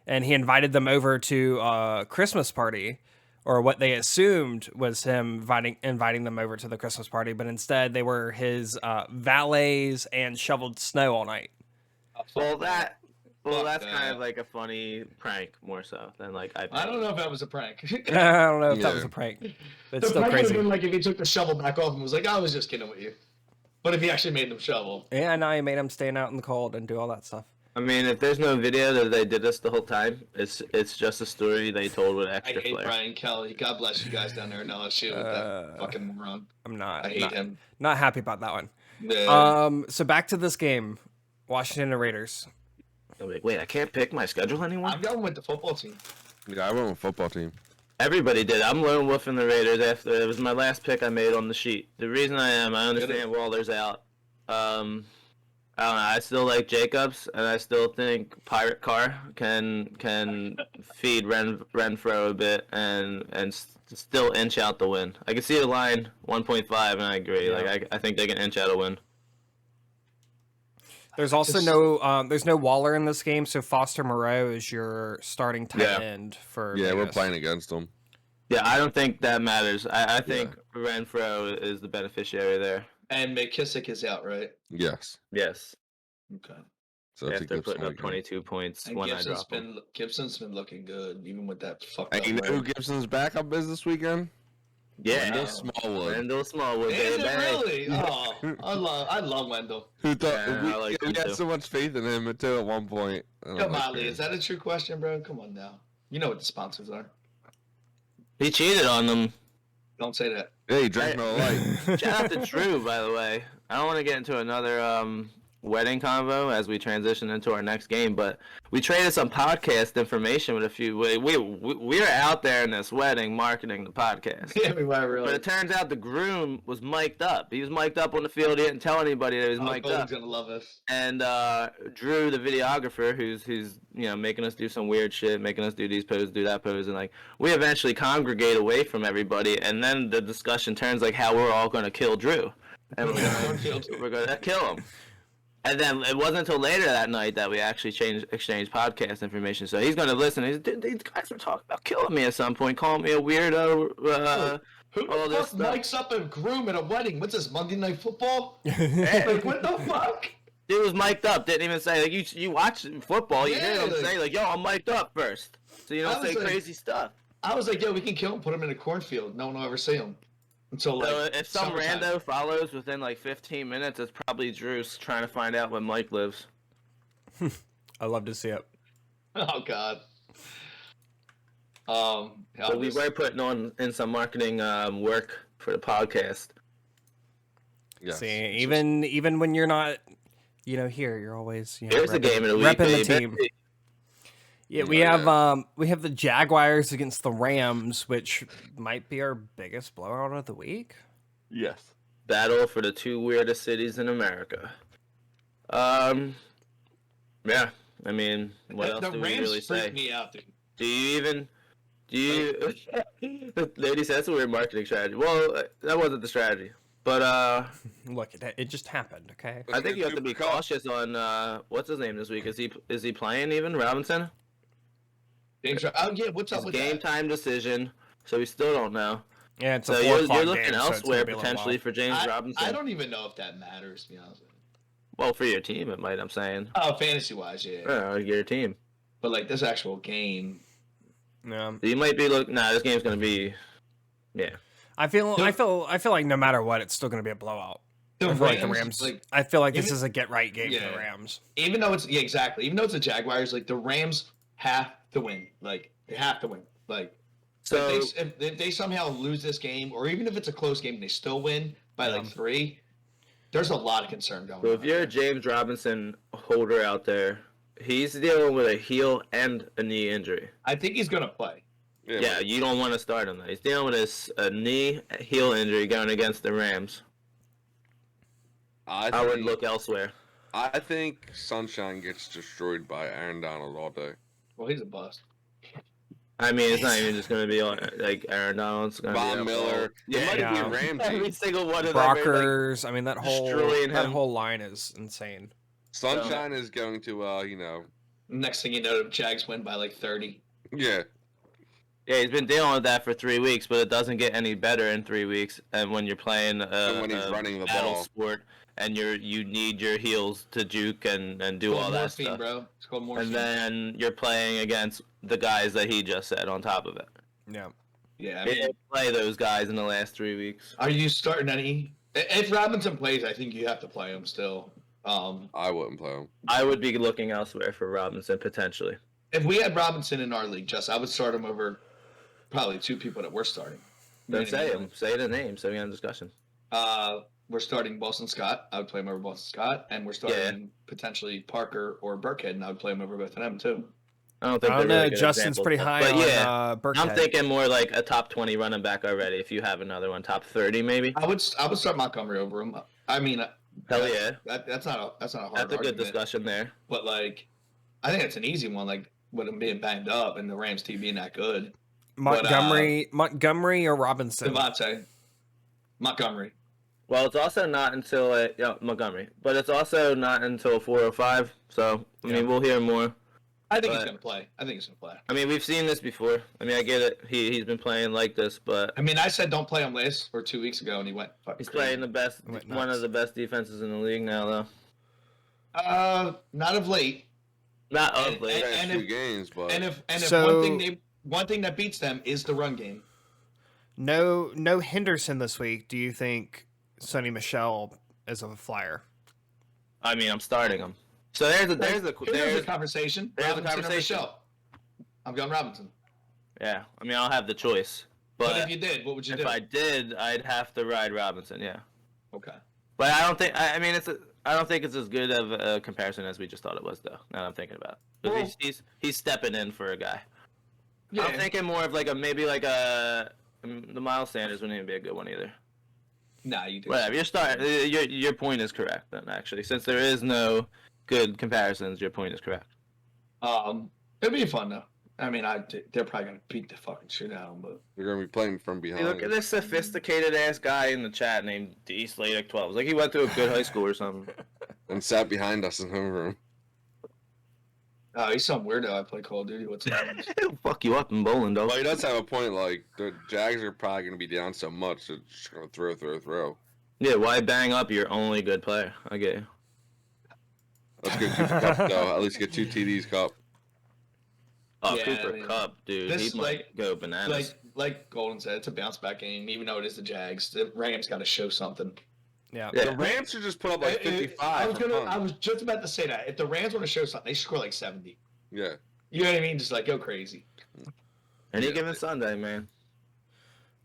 and he invited them over to a Christmas party, or what they assumed was him inviting them over to the Christmas party, but instead they were his valets and shoveled snow all night. Well, that's that. kind of like a funny prank more so than like I don't know if that was a prank. I don't know if that Yeah. was a prank. But The it's still prank would have crazy. been like if he took the shovel back off and was like, "I was just kidding with you," but if he actually made them shovel, Yeah, I know he made him stand out in the cold and do all that stuff. I mean, if there's no video that they did this the whole time, it's just a story they told with I extra hate flair. Brian Kelly. God bless you guys down there in LSU with that fucking moron. I'm not. I hate him. Not happy about that one. Yeah. So back to this game, Washington and Raiders. I'm like, wait, I can't pick my schedule anymore. I'm going with the football team. Yeah, I went with football team. Everybody did. I'm lone wolfing the Raiders after it was my last pick I made on the sheet. The reason I understand Waller's out. I don't know. I still like Jacobs, and I still think Pirate Carr can feed Renfro a bit and still inch out the win. I can see the line 1.5, and I agree. Yeah. Like I think they can inch out a win. There's also there's no Waller in this game, so Foster Moreau is your starting tight end for Yeah, we're Vegas. playing against them. Yeah, I don't think that matters. I think Renfro is the beneficiary there. And McKissick is out, right? Yes. Yes. Okay. So I think After that's putting all up good. 22 points And when I drop him. Gibson's been looking good, even with that fucked And up you know who leg. Gibson's backup is this weekend? Yeah. Wendell No. Smallwood. Wendell Smallwood, Is baby. it really? Oh, I love Wendell. Who thought Yeah, we, I like we him had too. so much faith in him until at one point. And I'm Come like, on, Lee. Is that a true question, bro? Come on now. You know what the sponsors are. He cheated on them. Don't say that. Hey, he drank no light. Shout out to Drew, by the way. I don't want to get into another wedding convo as we transition into our next game, but we traded some podcast information with a few. We are out there in this wedding marketing the podcast. Yeah, we were But really. it turns out the groom was mic'd up. He was mic'd up on the field. He didn't tell anybody that he was mic'd Colin's up. gonna love us. And Drew, the videographer, who's making us do some weird shit, making us do these poses, do that pose, and like we eventually congregate away from everybody, and then the discussion turns like how we're all gonna kill Drew, and we're gonna kill him. And then it wasn't until later that night that we actually exchanged podcast information. So he's gonna listen. Dude, these guys were talking about killing me at some point, calling me a weirdo. Who all the this fuck stuff. mics up a groom at a wedding? What's this, Monday Night Football? Like, what the fuck? Dude was mic'd up. Didn't even say like you watch football. You hear Yeah, him like- say like, "Yo, I'm mic'd up first," so you I don't was say like- crazy stuff. I was like, yo, we can kill him, put him in a cornfield. No one will ever see him. Until like So if some summertime. rando follows within like 15 minutes, it's probably Drew's trying to find out where Mike lives. I love to see it. Oh God. So we were putting on in some marketing work for the podcast. Yes. See, even when you're not, here, you're always Here's the game of the week, repping the baby. team. Yeah, we have the Jaguars against the Rams, which might be our biggest blowout of the week. Yes. Battle for the two weirdest cities in America. Yeah. I mean, what else the do we Rams really say? freaked me out, dude. Do you the lady said that's a weird marketing strategy. Well, that wasn't the strategy. But Look, it just happened. Okay. I think you have to be cautious on what's his name this week. Is he playing even Robinson? James, oh yeah, what's up It's with game that? time decision, so we still don't know. Yeah, it's So a 4 you're o'clock looking game, so it's elsewhere gonna be a little potentially while. for James Robinson. I don't even know if that matters, to be honest with you. Well, for your team, it might. I'm saying. Oh, fantasy wise, yeah. Your team. But like this actual game, Yeah. So you might be looking. Nah, this game's gonna be. Yeah. I feel like no matter what, it's still gonna be a blowout. the I feel like the Rams, Rams. I feel like this even- is a get right game for Yeah. the Rams. even though it's exactly, even though it's the Jaguars, like the Rams have to win. Like they have to win. Like So if they somehow lose this game, or even if it's a close game and they still win by like 3, there's a lot of concern going So on. if you're a James Robinson holder out there, he's dealing with a heel and a knee injury. I think he's gonna play. Yeah, you don't want to start him. He's dealing with a knee heel injury going against the Rams. I would look elsewhere. I think Sunshine gets destroyed by Aaron Donald all day. Well, he's a bust. I mean, it's not even just going to be on, like Aaron Donald's going to be Von up Miller. all- It might Yeah. be Every Ramsey. single one of them. are, like, Brockers. I mean that destroying him. whole line is insane. Sunshine is going to, Next thing you know, the Jags win by like 30. yeah. Yeah, he's been dealing with that for 3 weeks, but it doesn't get any better in 3 weeks. And when you're playing And when he's running the battle ball. sport, and you need your heels to juke and do It's all called that morphine, stuff. bro. It's called morphine. And then you're playing against the guys that he just said on top of it. Yeah. yeah, I He mean, didn't play those guys in the last 3 weeks. are you starting any? If Robinson plays, I think you have to play him still. I wouldn't play him. I would be looking elsewhere for Robinson potentially. If we had Robinson in our league, I would start him over probably 2 people that we're starting. Then You know what I say mean? him. Say the name so we have a discussion. We're starting Boston Scott. I would play him over Boston Scott, and we're starting potentially Parker or Burkhead, and I would play him over both of them too. I don't think I don't they're know. really good Justin's examples, pretty but high yeah, on Burkhead. I'm thinking more like a top 20 running back already. If you have another one, top 30 maybe. I would start Montgomery over him. I mean, Hell yeah, that's not a hard that's a argument. good discussion there. But like, I think it's an easy one. Like with him being banged up and the Rams team being that good. Montgomery or Robinson? Devontae, Montgomery. Well, it's also not until Montgomery, but it's also not until 4:05. So I mean, we'll hear more. I think he's gonna play. I mean, we've seen this before. I mean, I get it. He's been playing like this, but I mean, I said don't play him last or 2 weeks ago, and he went. he's playing the best, one of the best defenses in the league now, though. Not of late. Not of late. And few games, but And if So- one thing that beats them is the run game. No Henderson this week. Do you think Sonny Michel is a flyer? I mean, I'm starting him. So there's a conversation. there's a Robinson or conversation. Michelle? I'm going Robinson. Yeah. I mean, I'll have the choice, But but if you did, what would you do? if I did, I'd have to ride Robinson. Yeah. Okay. But I don't think. I mean, I don't think it's as good of a comparison as we just thought it was, though. Now that I'm thinking about it, 'cause he's stepping in for a guy. Yeah. I'm thinking more of like the Miles Sanders wouldn't even be a good one either. Nah, you do. Whatever. Your point is correct then. Actually, since there is no good comparisons, your point is correct. It'll be fun though. I mean, they're probably gonna beat the fucking shit out of them, but they're gonna be playing from Hey, behind. look at this sophisticated ass guy in the chat named D Slatic 12. Like he went to a good high school or something. And sat behind us in homeroom. oh, he's some weirdo. I play Call of Duty. What's that? He'll fuck you up in bowling, though. Well, he does have a point. Like the Jags are probably gonna be down so much, they're just gonna throw. Yeah, why bang up your only good player? I get you. Let's get Cooper Cup though. At least get 2 TDs Cup. Oh, Yeah, Cooper I mean, Cup, dude. this, He might go bananas. like Golden said, it's a bounce back game. Even though it is the Jags, the Rams got to show something. Yeah. Yeah. The Rams should just put up like 55. I was just about to say that. If the Rams want to show something, they should score like 70. Yeah. You know what I mean? Just like go crazy. Any given Sunday, man.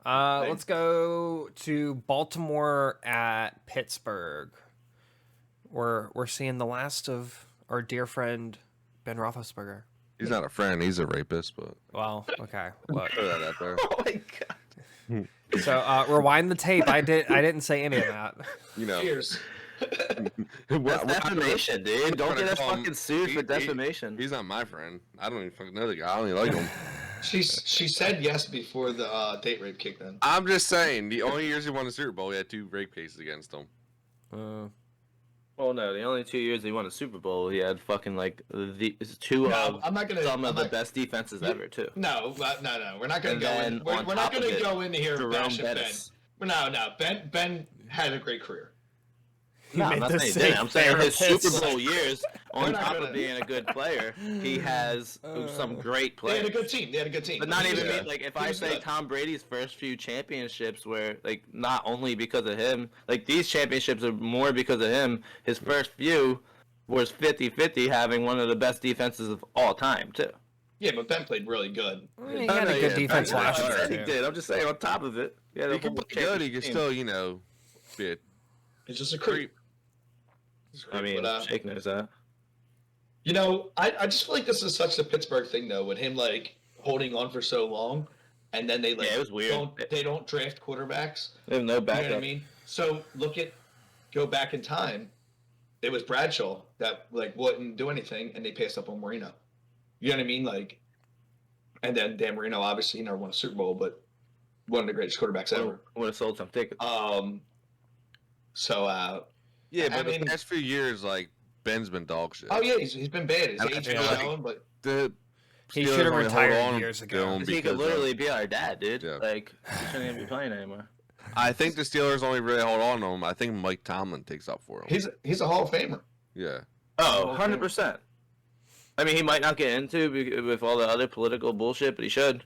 Let's go to Baltimore at Pittsburgh. We're seeing the last of our dear friend Ben Roethlisberger. He's not a friend. He's a rapist, but Well, okay. Look. throw that out there. Oh my god. So rewind the tape. I didn't say any of that. You know. Cheers. That's defamation, dude. Don't get us call him- fucking sued for defamation. He's not my friend. I don't even fucking know the guy. I don't even like him. She said yes before the date rape kicked in. I'm just saying, the only years he won the Super Bowl, he had 2 rape cases against him. Well, no, the only 2 years he won a Super Bowl, he had fucking like the two No, of I'm not gonna. some I'm of the not- best defenses ever, too. No. We're not gonna And go then in. We're on not top gonna of it, go into here Jerome bashing Ben. Bettis. No. Ben had a great career. No, I'm made not the saying he same didn't. I'm saying his therapist. Super Bowl years, on not top gonna- of being a good player, he has some great They had players. a good team. But not even Yeah. like if He I was say good. Tom Brady's first few championships were like not only because of him, like these championships are more because of him. His first few was 50-50 having one of the best defenses of all time too. Yeah, but Ben played really good. He had a good defense I last said year. he too. did. I'm just saying on top of it. Yeah, He can play good. He can still, you know, be a He's just a creep. I mean, But, Shake knows that. you know, I just feel like this is such a Pittsburgh thing though, with him like holding on for so long, and then they like Yeah, it was weird. they don't draft quarterbacks. They have no You know backup. what I mean? So go back in time. It was Bradshaw that like wouldn't do anything, and they passed up on Marino. You know what I mean? Like, and then Dan Marino obviously never won a Super Bowl, but one of the greatest quarterbacks ever. Would have sold some tickets. yeah. I But mean- the past few years, like Ben's been dog shit. Oh yeah, he's been bad. His And age I is feel like- showing, but The He Steelers should have only hold retired on years to ago. him he could because literally be our dad, dude. Yeah. Like, he shouldn't even be playing anymore. I think the Steelers only really hold on to him. I think Mike Tomlin takes up for him. he's a Hall of Famer. Yeah. Oh, 100%. I mean, he might not get into with all the other political bullshit, but he should.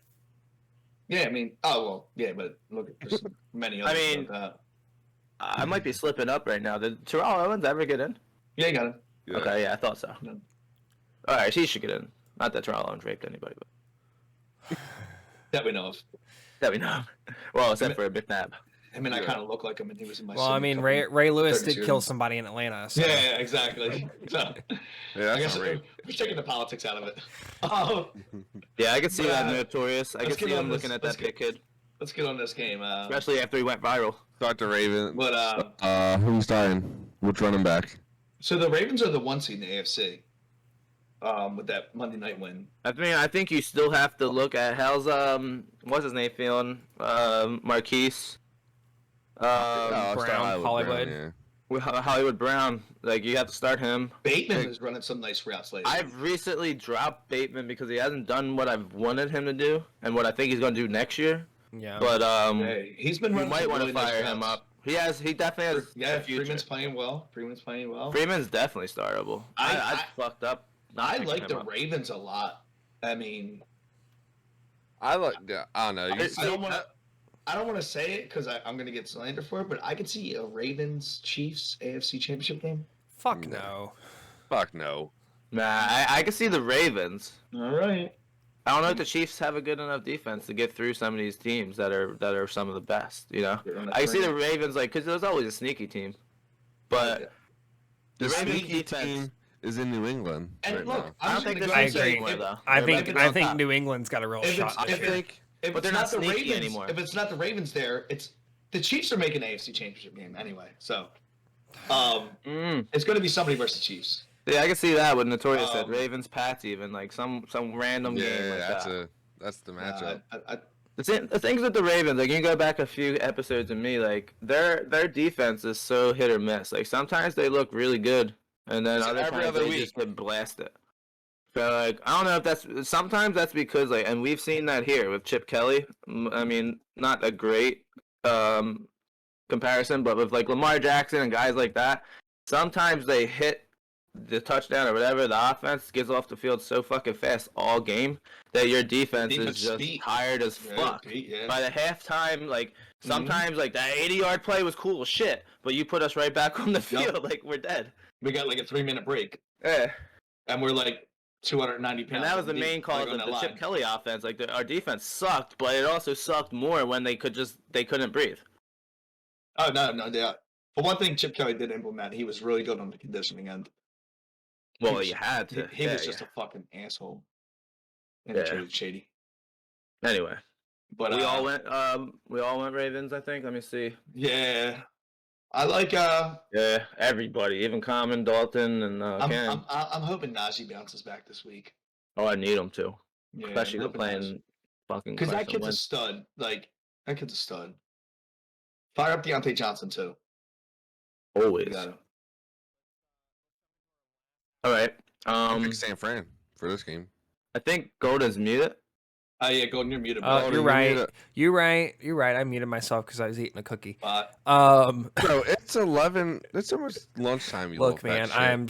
Yeah, I mean, but look at there's many others. mean- like that. I might be slipping up right now. Did Terrell Owens ever get in? Yeah, you got him. Yeah. Okay, yeah, I thought so. No. All right, he should get in. Not that Terrell Owens raped anybody, but That we know of. that we know. Well, except for a McNabb. I mean, I kind of look like him, and he was in my. Well, I Sydney mean, Cup Ray Lewis did 32. kill somebody in Atlanta. So. Yeah, exactly. So, Yeah, I guess that's not rape. we're taking the politics out of it. Oh, Yeah, I could see that But, Notorious. I let's could see get on him this- looking at let's that kid, let's get on this game. especially after he went viral. Start the Ravens. But Who's starting? Which running back? so the Ravens are the 1 seed in the AFC. With that Monday night win. I think you still have to look at how's what's his name feeling? Marquise. Start Brown, Hollywood. yeah. With Hollywood Brown. Like you have to start him. Bateman is running some nice routes lately. I've recently dropped Bateman because he hasn't done what I've wanted him to do and what I think he's going to do next year. Yeah. But Hey, he's been you running might some want to really nice fire him routes. up. He definitely has Yeah, a future. Freeman's playing well. Freeman's definitely startable. I fucked up. not I picking like him the up. Ravens a lot. I mean, I don't know. I don't want to say it because I'm going to get slander for it, but I could see a Ravens Chiefs AFC Championship game. Fuck no. Fuck no. Nah, I can see the Ravens. All right. I don't know if the Chiefs have a good enough defense to get through some of these teams that are some of the best. You know, I can see the Ravens because there's always a sneaky team, but The Ravens sneaky defense- team is in New England. And right look, now. I don't think this this I is agree. anywhere, though. I They're think right I on think top. New England's got a real If shot. it's- this if year. it- If But it's they're not the sneaky Ravens, anymore. If it's not the Ravens there, it's the Chiefs are making an AFC Championship game anyway. So, it's going to be somebody versus the Chiefs. Yeah, I can see that. What Notorious said, Um, Ravens, Pats, even like some random game like that. That's the matchup. The things with the Ravens, like you can go back a few episodes of me, like their defense is so hit or miss. Like sometimes they look really good, and then It's other every times other they week. just get blasted. So like I don't know if sometimes that's because like, and we've seen that here with Chip Kelly. I mean, not a great comparison, but with like Lamar Jackson and guys like that, sometimes they hit the touchdown or whatever, the offense gets off the field so fucking fast all game that your defense is just beat. tired as fuck. Yeah. By the halftime, like sometimes like that 80-yard play was cool as shit, but you put us right back on the field like we're dead. We got like a 3-minute break, Yeah. and we're like 290 pounds. And that was the deep, main cause like, on of that the line. Chip Kelly offense. Like our defense sucked, but it also sucked more when they couldn't breathe. Oh no, yeah. But one thing Chip Kelly did implement, he was really good on the conditioning end. Well, was- you had He, to. he Yeah, was just a fucking asshole. And Yeah. shady. Anyway, But we all went Ravens. I think. Let me see. Yeah, I like. Yeah, everybody, even Common, Dalton, and Ken. I'm hoping Najee bounces back this week. Oh, I need them to, Yeah, especially with playing fucking. because that Carson kid's a Wentz. stud. Like that kid's a stud. Fire up Deontay Johnson too. Always. You got him. All right. I picked San Fran for this game. I think Golden's muted. Oh yeah, Golden, you're muted. You're bro. you right. muted You're right. You're right. I muted myself because I was eating a cookie. But Bro, it's 11. It's almost lunchtime. You Look, little man, fat shit. I am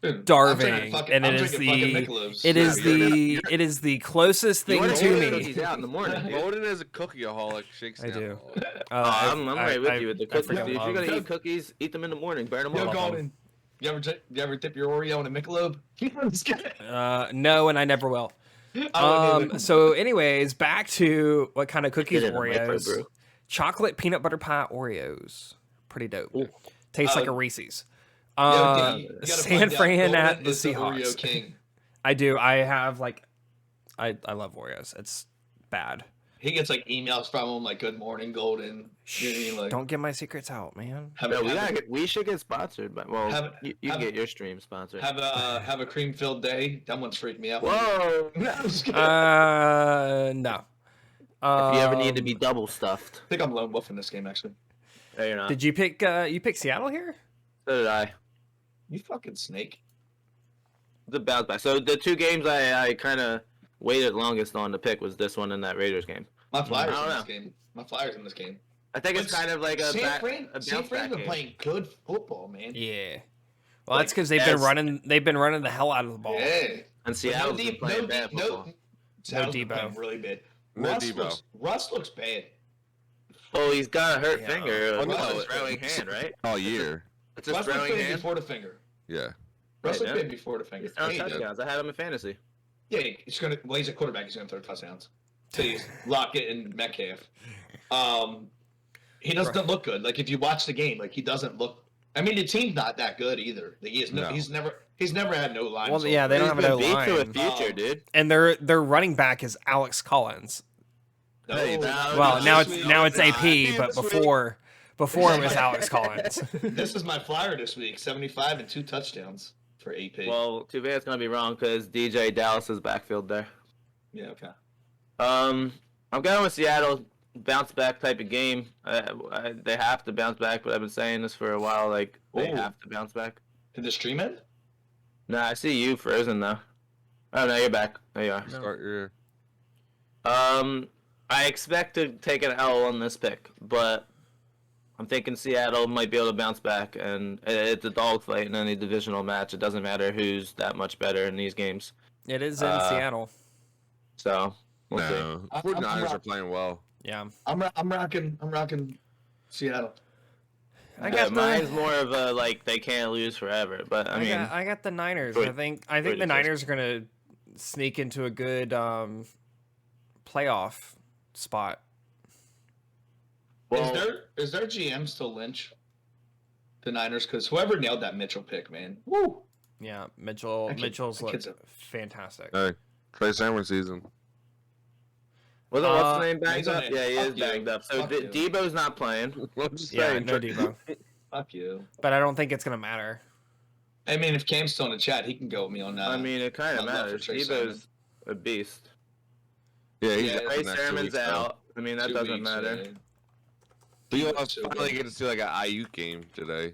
dude, starving, and I'm it is drinking the fucking Michelob's. it is you're the it is the closest You thing wanna to order me. cookies out in the morning. dude. Golden is a cookieaholic. Shakes I down do. all that. I'm right with you with the I cookies. freaking Dude. If you're love- gonna eat cookies, eat them in the morning. Burn them Yo, off. Golden, you ever dip your Oreo in a Michelob? I'm just kidding. No, and I never will. I wouldn't either. So, anyways, back to what kind of cookies? Get in a Oreos, microbrew. chocolate peanut butter pie Oreos, pretty dope. Ooh. Tastes like a Reese's. Yo, you gotta San find out, Fran Golden at the is Oreo Seahawks. king. I do. I have like, I love Oreos. It's bad. He gets like emails from him like "Good morning, Golden." You know what I mean? Like, Don't get my secrets out, man. have, No, a, we should get sponsored, but well, Have- you have- get your stream sponsored. have a cream filled day. That one's freaked me out. Whoa! No, I'm just kidding. No. If you ever need to be Um, double stuffed, I think I'm lone wolf in this game actually. no, you're not. Did you pick? You picked Seattle here? So did I. You fucking snake. The bounce back. So the two games I kind of waited longest on to pick was this one and that Raiders game. My Flyers I in don't this game. My Flyers in this game. I think it's But kind of like a San back, Fran, a San bounce Fran's back been game. playing good football, man. Yeah. Well, Like, that's because they've been as- running. They've been running the hell out of the ball. Yeah. And But Seattle's been playing bad football. Seattle's been Debo. playing really bad. No Russ Debo. Russ looks bad. Oh, he's got a hurt Yeah. finger. Oh, It's no, a throwing hand, right? All year. It's a Russ looks throwing bad hand. before the finger. Yeah. Russ looks yeah. bad before the finger. He's throwing Yeah, he does. touchdowns. I had him in fantasy. Yeah, he's a quarterback. He's gonna throw touchdowns. So he's Lockett and Metcalf. he doesn't look good. Like if you watch the game, like he doesn't look. I mean, the team's not that good either. Like, he's never had no line. Well, yeah, they don't have a no beat to a line. future, dude. And their running back is Alex Collins. No, Well, now it's AP, but before it was Alex Collins. This is my flyer this week: 75 and 2 touchdowns for AP. Well, too bad it's gonna be wrong because DJ Dallas's backfield there. Yeah, okay. I'm going with Seattle. Bounce back type of game. They have to bounce back, but I've been saying this for a while. Like they have to bounce back. Did the stream end? Nah, I see you frozen though. Oh no, you're back. There you are. Start your. I expect to take an L on this pick, but I'm thinking Seattle might be able to bounce back, and it's a dogfight in any divisional match. It doesn't matter who's that much better in these games. It is in Seattle. So we'll see. No, 49ers are playing well. Yeah. I'm rocking Seattle. I got mine's more of a like they can't lose forever, but I mean I got the Niners. Pretty- I think pretty the Niners are gonna sneak into a good playoff spot. well, Is their GM still Lynch? The Niners, because whoever nailed that Mitchell pick, man. Woo! Yeah, Mitchell's that kid's looked fantastic. Hey, Trey Sermon season. wasn't what's his name he's banged on up? it. Yeah, he is Fuck you. banged up. So Fuck you. Debo's not playing. I'm just Yeah, saying, no Debo. Fuck you. But I don't think it's gonna matter. I mean, if Cam's still in the chat, he can go with me on that. I mean, it kind of Not love for matters. Trey Debo's a beast. Yeah, he's Yeah, out Trey the next 2 Sermon's weeks, though. out. I mean, that 2 doesn't weeks, matter. man. But you'll So finally good. get to see like an IU game today.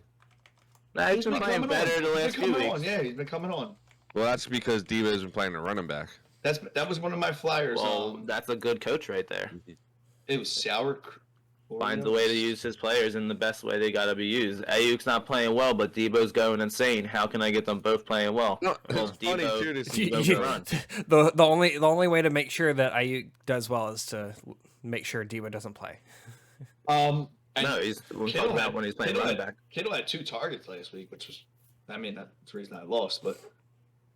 Nah, he's been playing coming better on. the He's last been few coming weeks. on. Yeah, he's been coming on. Well, that's because Debo's been playing a running back. That was one of my flyers. Well, that's a good coach right there. It was sour. Finds a way to use his players in the best way they gotta be used. Ayuk's not playing well, but Debo's going insane. How can I get them both playing well? No, Well, it's funny Debo- too to see. Debo can run. The only way to make sure that Ayuk does well is to make sure Debo doesn't play. And No, we're Kittle talking about had- when he's playing Kittle running had- back. Kittle had 2 targets last week, which was, I mean, that's the reason I lost. But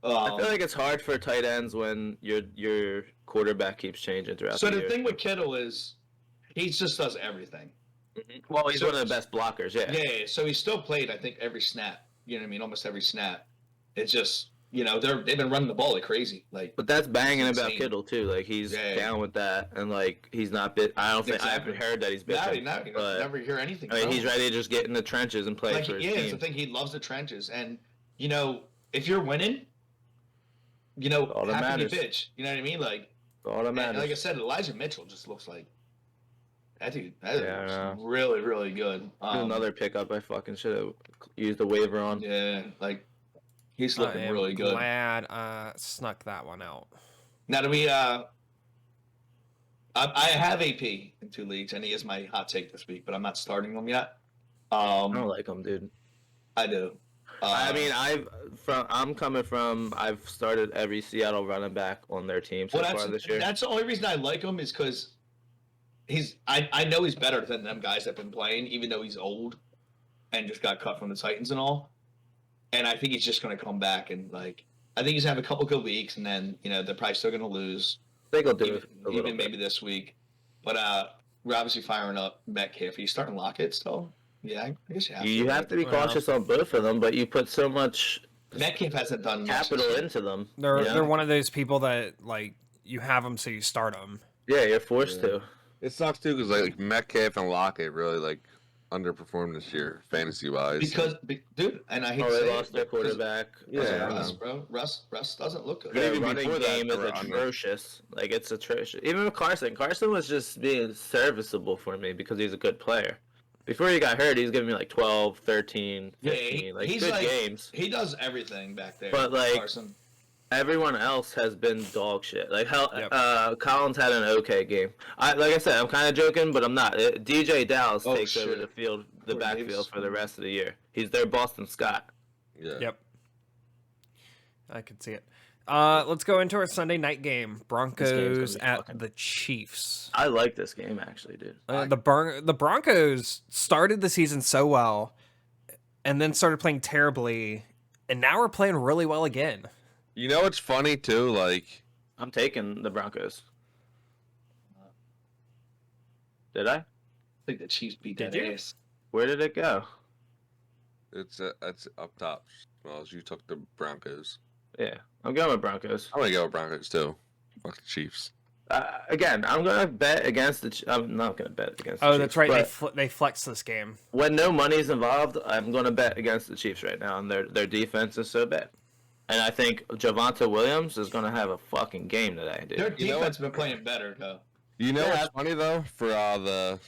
I feel like it's hard for tight ends when your quarterback keeps changing throughout so the the year. thing with Kittle is he just does everything. Well, he's so- one of the best blockers, yeah. Yeah, so he still played, I think, every snap. You know what I mean? Almost every snap. It's just, they've been running the ball like crazy. Like, But that's banging It's about insane. Kittle too. Like he's Yeah. down with that, and like he's not bit. I don't think I Exactly. haven't heard that he's now bitching. you but never hear anything. I mean, from he's him. ready to just get in the trenches and play Like, for his yeah, it's the team. thing. He loves the trenches, and if you're winning, All that how can you matters. bitch? You know what I mean? Like, All that and matters. like I said, Elijah Mitchell just looks like that dude. That Yeah, I know. looks really, really good. Another pickup I fucking should have used a waiver on. Yeah, like he's I looking am really good. glad I snuck that one out. Now, do we? I have AP in 2 leagues, and he is my hot take this week, but I'm not starting him yet. I don't like him, dude. I do. I mean, I've started every Seattle running back on their team so far this year. That's the only reason I like him is because I know he's better than them guys that have been playing, even though he's old and just got cut from the Titans and all. And I think he's just going to come back and I think he's going to have a couple good weeks, and then they're probably still going to lose, I think he'll do it a little even bit. maybe this week. But we're obviously firing up Metcalf. Are you starting Lockett still? Yeah, I guess you have. You have to be cautious on both of them, but you put so much Metcalf hasn't done much capital this year. into them. They're one of those people that you have them so you start them. Yeah, you're forced to. It sucks too because like Metcalf and Lockett really underperformed this year fantasy wise. Because, dude, and I hate to Oh, say they it, lost their quarterback. Yeah. Russ, bro. Russ doesn't look good. But Their even running before that, game they is were under. atrocious. Like, it's atrocious. Even with Carson. Carson was just being serviceable for me because he's a good player. Before he got hurt, he was giving me 12, 13, 15. he's good games. He does everything back there. But, Carson. Everyone else has been dog shit. Like, Yep. Collins had an okay game. Like I said, I'm kind of joking, but I'm not. DJ Dallas takes over shit. the Poor backfield Davis. for the rest of the year. He's their Boston Scott. Yeah. Yep. I could see it. Let's go into our Sunday night game. Broncos be at fucking- the Chiefs. I like this game, actually, dude. The Broncos started the season so well and then started playing terribly, and now we're playing really well again. You know what's funny too? Like I'm taking the Broncos. Did I? think the Chiefs beat Did that you? ass. Where did it go? It's up top. Well, as you took the Broncos. Yeah, I'm going with Broncos. I'm gonna go with Broncos too. Fuck the Chiefs. Again, I'm gonna bet against the. I'm not gonna bet against. The Oh, Chiefs, that's right. but They flexed this game. when no money's involved, I'm gonna bet against the Chiefs right now, and their defense is so bad. And I think Javonte Williams is gonna have a fucking game today, dude. Their You know defense has been playing better though. You know Yeah. what's funny though? For the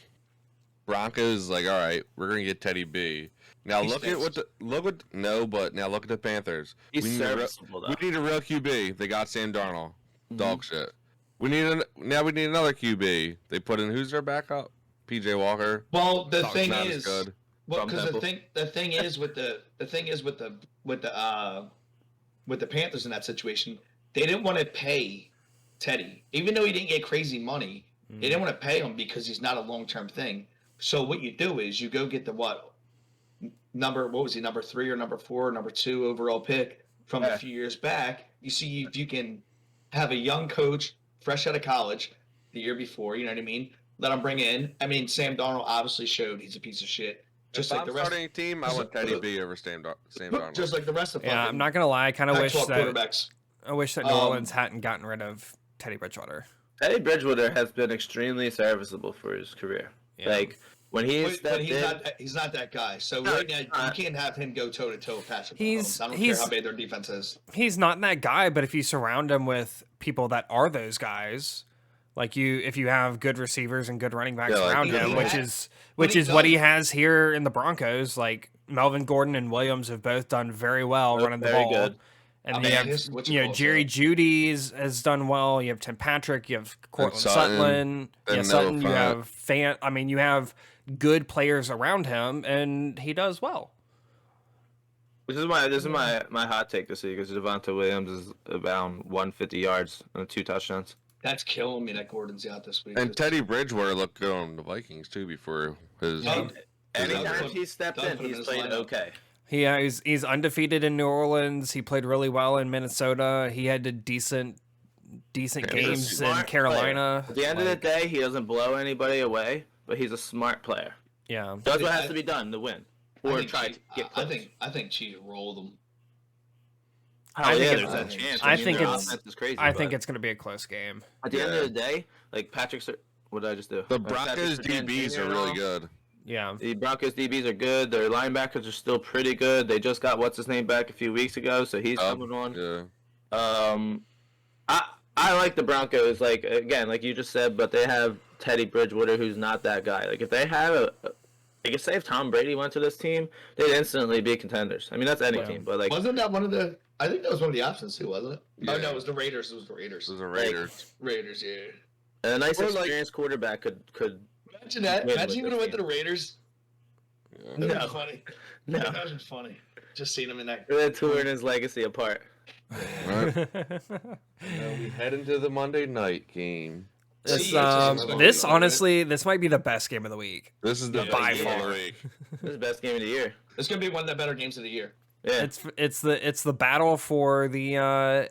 Broncos, like, all right, we're gonna get Teddy B. Now He look stinks. at but now look at the Panthers. He's we need a real, serviceable though. we need a real QB. They got Sam Darnold. Mm-hmm. Dog shit. We need another QB. They put in who's their backup? PJ Walker. Well, the Dog's thing not as is, good. well, From because Temple. the thing is with the Panthers in that situation, they didn't want to pay Teddy, even though he didn't get crazy money. They didn't want to pay him because he's not a long term thing. So what you do is you go get the what was he, number 3 or number 4 or number 2 overall pick from a few years back. You see if you can have a young coach fresh out of college the year before, you know what I mean? Let him bring in. I mean, Sam Darnold obviously showed he's a piece of shit. Just If like I'm the rest, starting a team, I want Teddy B over Sam Darnold. just like the rest of Yeah, I'm not gonna lie. I kind of wish Pac-12 that quarterbacks. New Orleans hadn't gotten rid of Teddy Bridgewater. Teddy Bridgewater has been extremely serviceable for his career. Yeah. Like when he But stepped in, he's not that guy. So No, right now he's you not. can't have him go toe to toe with Patrick He's- Mahomes. I don't he's- care how bad their defense is. He's not that guy, but if you surround him with people that are those guys, like if you have good receivers and good running backs Yeah, like around he him, which had- is what he what he done- has here in the Broncos, like Melvin Gordon and Williams have both done very well Both running the very ball. good. And I you mean, have, his- what you you know, call it, Jerry so- Judy's has done well. You have Tim Patrick. You have Cortland Sutton, Sutton. Yeah, and Sutton. Noah You Fant. have I mean, you have good players around him, and he does well. this is my hot take this week because Javonte Williams is around 150 yards and 2 touchdowns. That's killing me that Gordon's out this week. And Teddy Bridgewater looked good on the Vikings too before his. Yeah. Anytime Doug he stepped Doug in, put him in he's his played lineup. okay. He's undefeated in New Orleans. He played really well in Minnesota. He had decent he's a games in smart Carolina. At the end of the day, he doesn't blow anybody away, but he's a smart player. Yeah. Does what has to be done to win, or try to get I close. think Chiefs rolled them. I think there's it's- that chance. I mean, think their it's- offense is crazy, I think but it's going to be a close game. at the end of the day, like what did I just do? The Like, Broncos Patrick Surtain DBs Jr. are and really all. good. Yeah. The Broncos DBs are good. Their linebackers are still pretty good. They just got what's his name back a few weeks ago, so he's coming on. Yeah. I like the Broncos. Like again, like you just said, but they have Teddy Bridgewater, who's not that guy. Like if they have like say if Tom Brady went to this team, they'd instantly be contenders. I mean that's any Yeah. team, but like Wasn't that one of the? I think that was one of the options too, wasn't it? Yeah. Oh no, it was the Raiders. It was the Raiders. Those are Raiders. Raiders, yeah. a nice Or, like- experienced quarterback could. Imagine that. Win Imagine with he would this have went to team. the Raiders. Yeah. That would No. be funny. No, That would be funny. Just seeing him in that. they're touring his legacy apart. Alright. Now we head into the Monday night game. This, See, it's just gonna be this all right. honestly, this might be the best game of the week. This is the Yeah, best by game of the far. week. This is the best game of the year. It's gonna be one of the better games of the year. Yeah, It's the battle for the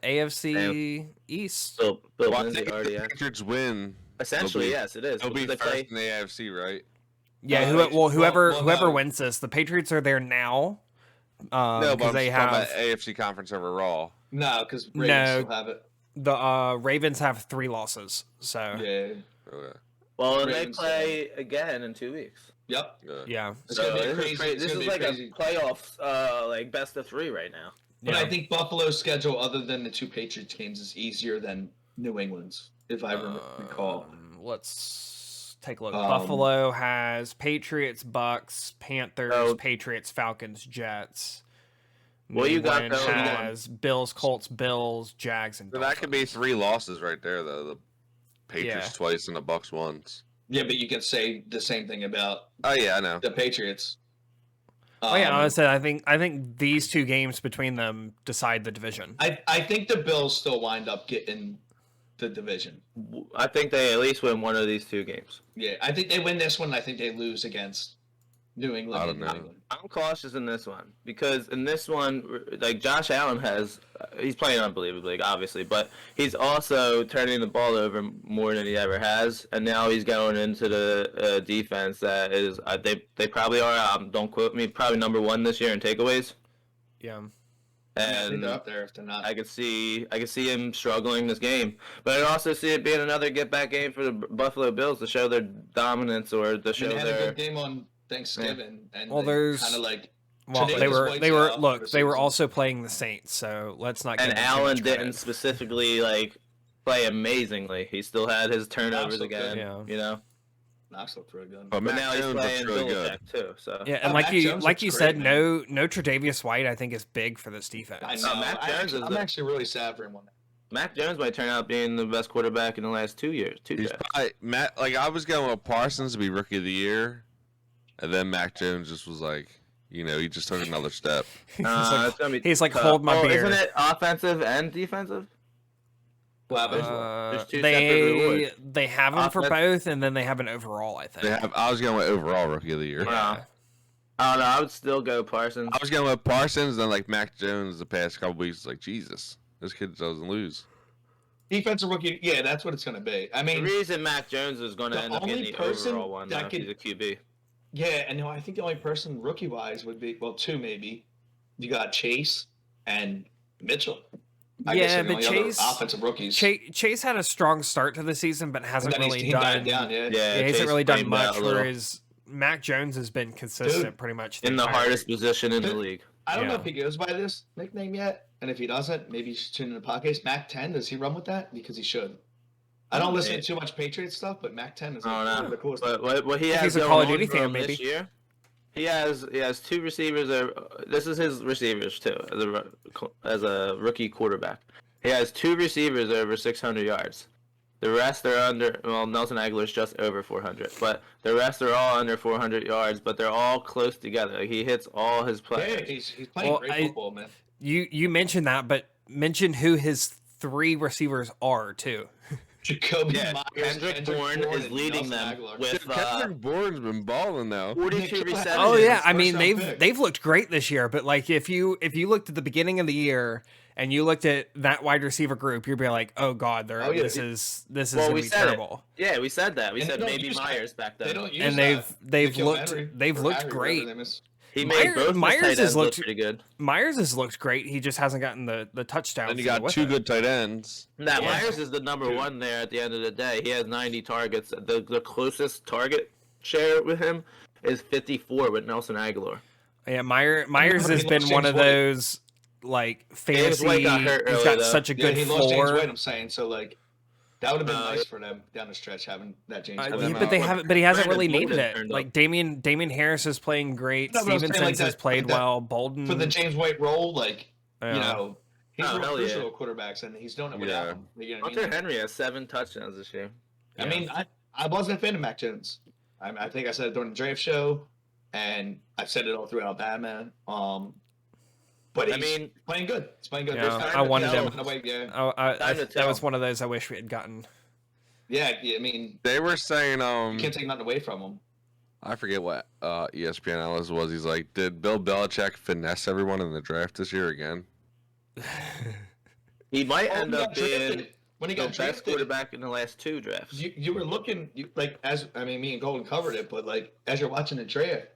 AFC East. Bill Well, I Lindsay think already. if the Patriots win, Essentially, They'll be- yes, it is. they'll be because first they in play. the AFC, right? Yeah, well, whoever no. wins this, the Patriots are there now. No, but Because I'm they just talking have about AFC conference overall. No, because No. Raiders still have it. the Ravens have 3 losses. So Yeah. Okay. Well, and they Ravens, play again in 2 weeks. Yep. Yeah. yeah. It's So gonna be this crazy. is crazy. It's This gonna is be like crazy. a playoffs, like best of 3 right now. But Yeah. I think Buffalo's schedule, other than the 2 Patriots games, is easier than New England's, if I recall. Let's take a look. Um, Buffalo has Patriots, Bucks, Panthers, Oh. Patriots, Falcons, Jets. Well, you got England those. has Bills, Colts, Bills, Jags, and So that could be Dolphins. 3 losses right there, though. The Patriots Yeah. twice and the Bucks once. Yeah, but you can say the same thing about Oh yeah, I know. the Patriots. Oh yeah, Um, honestly, I think these 2 games between them decide the division. I think the Bills still wind up getting the division. I think they at least win one of these 2 games. Yeah, I think they win this one. I think they lose against New England. I don't know. New England. I'm cautious in this one because in this one, like Josh Allen he's playing unbelievably, obviously, but he's also turning the ball over more than he ever has, and now he's going into the defense that is they probably are. Don't quote me. Probably number 1 this year in takeaways. Yeah. I think And they're up there if they're not. I could see him struggling this game, but I also see it being another get back game for the Buffalo Bills to show their dominance or to show They had a their. good game on Thanksgiving, and Well, there's kind of like. Well, Today they was were White's they were out look for the they were season. also playing the Saints, so let's not. Give And them too Allen much credit. didn't specifically like play amazingly. He still had his turnovers Knox looked again. good. Yeah. You know, Knox looked really good. But but Mac now he's Jones playing looks really good. Belichick too. So Yeah, and Oh, like Mac you Jones like looks you great, said, man. no Tre'Davious White I think is big for this defense. I No, know. Mac Jones is I'm the- actually really sad for him on that. Mac Jones might turn out being the best quarterback in the last 2 years. He's probably like I was going with Parsons to be rookie of the year, and then Mac Jones just was like, he just took another step. It's gonna be he's like, tough. hold my beer. Isn't it offensive and defensive? Well, There's two separate rewards. They have them for Offense- both, and then they have an overall. I think. I was going with overall rookie of the year. Yeah. I don't know. I would still go Parsons. I was going with Parsons, then like Mac Jones the past couple weeks. Like Jesus, this kid doesn't lose. defensive rookie. Yeah, that's what it's going to be. I The mean, reason Mac Jones is going to the end up getting only the person overall one that now, could- he's a QB. yeah, and I think the only person rookie-wise would be, well, 2 maybe. You got Chase and Mitchell. I guess Yeah, are the but only other Chase offensive rookies. Chase had a strong start to the season, but And hasn't then really he done. died down, yeah. Yeah, he hasn't Chase really done flamed out much. a little. Whereas Mac Jones has been consistent Dude, pretty much In the entire hardest year. position in the league. I don't know Yeah. if he goes by this nickname yet, and if he doesn't, maybe you should tune in the podcast. Mac 10, does he run with that? Because he should. I don't listen to too much Patriots stuff, but Mac 10 is I don't one know. of the coolest. But what he If has he's a going Call of on Duty for fan, him this maybe. year, he has 2 receivers. This is his receivers too, as a rookie quarterback. He has 2 receivers over 600 yards. The rest are under. Well, Nelson Aguilar's just over 400, but the rest are all under 400 yards. But they're all close together. Like, he hits all his Yeah, players. he's playing Well, great football, man. You mentioned that, but mention who his 3 receivers are too. Jacoby Yeah, Myers, Kendrick Bourne is and leading Nelson them Aguilar. with Kendrick Bourne's been balling now. 42 Nick- receptions. Oh yeah, his I mean first-round pick. they've looked great this year, but like if you looked at the beginning of the year and you looked at that wide receiver group, you'd be like, oh god, Oh, yeah. this is Well, gonna we be said it. terrible. Yeah, we said that. We And said they don't maybe use that. Myers back then. They don't use And that. they've Nikhil looked Henry, they've or looked Harry, great. whatever their name is. He made both Myers his tight has ends look looked- pretty good. Myers has looked great. He just hasn't gotten the touchdowns. And you to go got with 2 it. good tight ends. Now, Yeah. Myers is the number Dude. 1 there at the end of the day. He has 90 targets. The closest target share with him is 54 with Nelson Aguilar. Yeah, Myers He has been lost one James of White. those like fantasy. White got hurt He's early, got though. such a Yeah, good he lost James floor. White, I'm saying. So, like, that would have been Uh, nice for them down the stretch having that James Yeah, White. but they haven't. But he hasn't Brandon really needed Bolden it. turned Like up. Damian Harris is playing great. No, but I'm saying, Stevenson's like, has played that- well. Bolden For the James White role, like, yeah. you know, he's Oh, real hell crucial yeah. to quarterbacks, and he's doing it without Yeah. him. You know what I Hunter mean? Henry has 7 touchdowns this year. I mean, I wasn't a fan of Mac Jones. I think I said it during the draft show, and I've said it all through Alabama. But he's I mean, playing good. He's playing good. Yeah, There's time I to wanted tell him. in a way, yeah. Time to Oh, That was tell. one of those I wish we had gotten. Yeah, I mean, They were saying, you can't take nothing away from him. I forget what ESPN analyst was. He's like, did Bill Belichick finesse everyone in the draft this year again? he might Oh, end he up got being drafted. When he the got best drafted, quarterback in the last 2 drafts. you were looking me and Golden covered it, but like as you're watching the draft,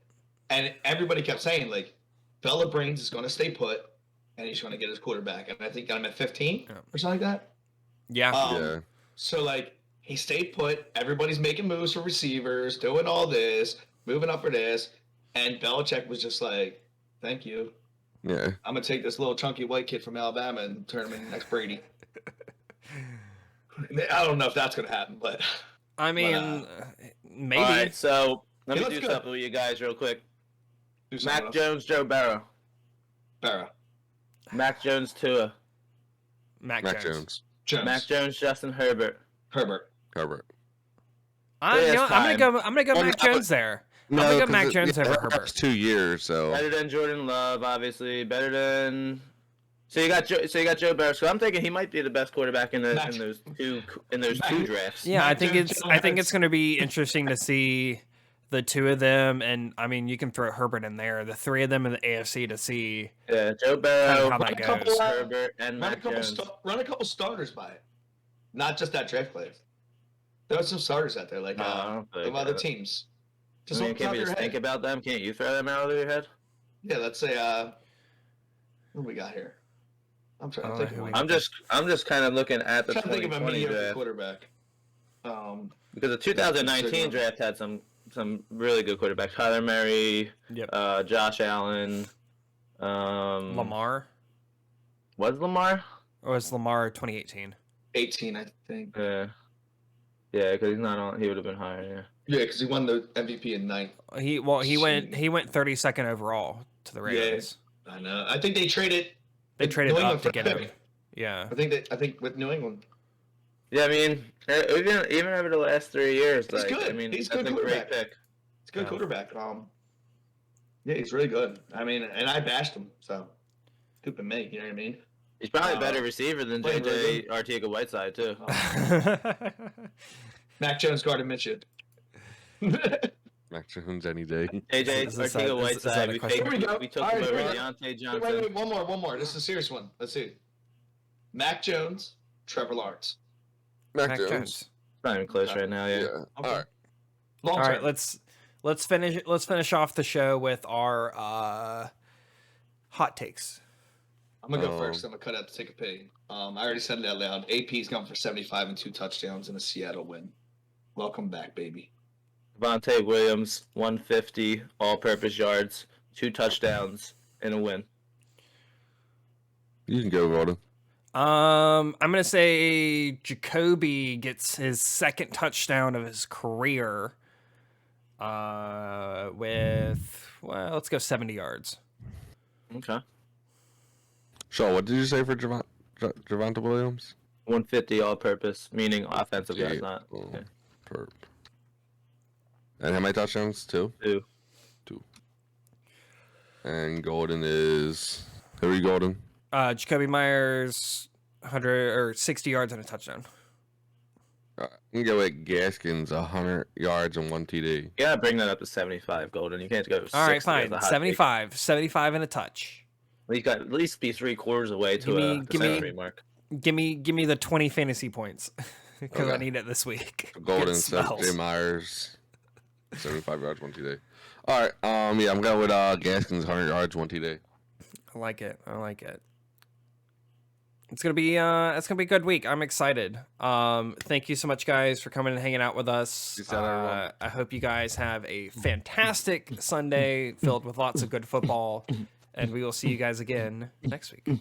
and everybody kept saying like Bella Brains is going to stay put, and he's going to get his quarterback, and I think got him at 15 or something like that. Yeah. Yeah. So like he stayed put. Everybody's making moves for receivers, doing all this, moving up for this, and Belichick was just like, "Thank you. Yeah. I'm gonna take this little chunky white kid from Alabama and turn him into the next Brady." I don't know if that's gonna happen, but I mean, maybe. All right, so let He me looks do good. something with you guys real quick. do something Mac else. Jones, Joe Burrow. Barra. Mac Jones, Tua. Mac Mac Jones. Jones. Jones. Mac Jones, Justin Herbert. Herbert. Herbert. I'm Last gonna time. go Well, Mac no, Jones there. I'm gonna go Mac Jones over Herbert. 2 years, so Better than Jordan Love, obviously. Better than. So you got Joe Burrow. So I'm thinking he might be the best quarterback in Mac- those two Mac- drafts. Yeah, I Mac think Jones, it's Joe I think Burrow. it's going to be interesting to see the two of them, and I mean, you can throw Herbert in there. The three of them in the AFC to see Yeah, Joe kind of Burrow, how that goes. Herbert, and Run a Mac couple, Jones. run a couple starters by it. Not just that draft players. There are some starters out there, like No, of other teams. Just I mean, off the top can't we of your just think head. about them? Can't you throw them out of your head? Yeah, let's say what do we got here? I'm trying to think of one. I'm just kind of looking at the I'm trying to think of a 2020 mediocre draft quarterback. because the 2019 draft had some really good quarterbacks. Kyler Murray, Yep. Josh Allen, Lamar, was Lamar? or was Lamar 2018? 18, I think. Yeah, because he's not on. He would have been higher. Yeah. Yeah, because he won the MVP in 9th. He went 32nd overall to the Ravens. I know. I think they traded. They traded New up England to for get him. Yeah. I think with New England. Yeah, I mean, even over the last 3 years, He's like, good. I mean, He's that's good a great quarterback. pick. He's a good Yeah. quarterback. Yeah, he's really good. I mean, and I bashed him, so stupid me. You know what I mean? He's probably a better receiver than playing really JJ Artiga-Whiteside too. Mac Jones guarded Mitchell. Mac Jones any day. JJ Is that Artiga-Whiteside, a we question? Here we go. took All him right, over here we go. Deontay Wait, Johnson. one more. This is a serious one. Let's see. Mac Jones, Trevor Lawrence. Mac Jones. It's not even close right now. Yeah. Yeah. Okay. All right. Long All right, term. let's finish off the show with our hot takes. I'm gonna go first. I'm gonna cut out to take a pee. I already said it out loud. AP's going for 75 and 2 touchdowns in a Seattle win. Welcome back, baby. Devontae Williams, 150 all-purpose yards, 2 touchdowns, and a win. You can go, Roden. I'm gonna say Jacoby gets his second touchdown of his career. Let's go 70 yards. Okay. Shaw, what did you say for Javonte Williams? 150 all-purpose, meaning offensive guys, Yeah. not. Oh, Yeah. perp. And how many touchdowns? 2? 2. And Golden is... Who are you, Golden? Jacoby Myers, 100 or 60 yards and a touchdown. You can go with Gaskins, 100 yards and 1 TD. You gotta bring that up to 75, Golden. You can't go 60 All right, as fine. a hot take. 75 and a touch. He's got at least be 3/4 away to Give me- a century mark. Give me the 20 fantasy points because I Okay. need it this week. Golden Get says smells. Jay Myers, 75 yards, 1 TD. All right, yeah, I'm going with Gaskins, 100 yards, 1 TD. I like it. It's gonna be a good week. I'm excited. Thank you so much, guys, for coming and hanging out with us. Peace out, everyone. I hope you guys have a fantastic Sunday filled with lots of good football, and we will see you guys again next week.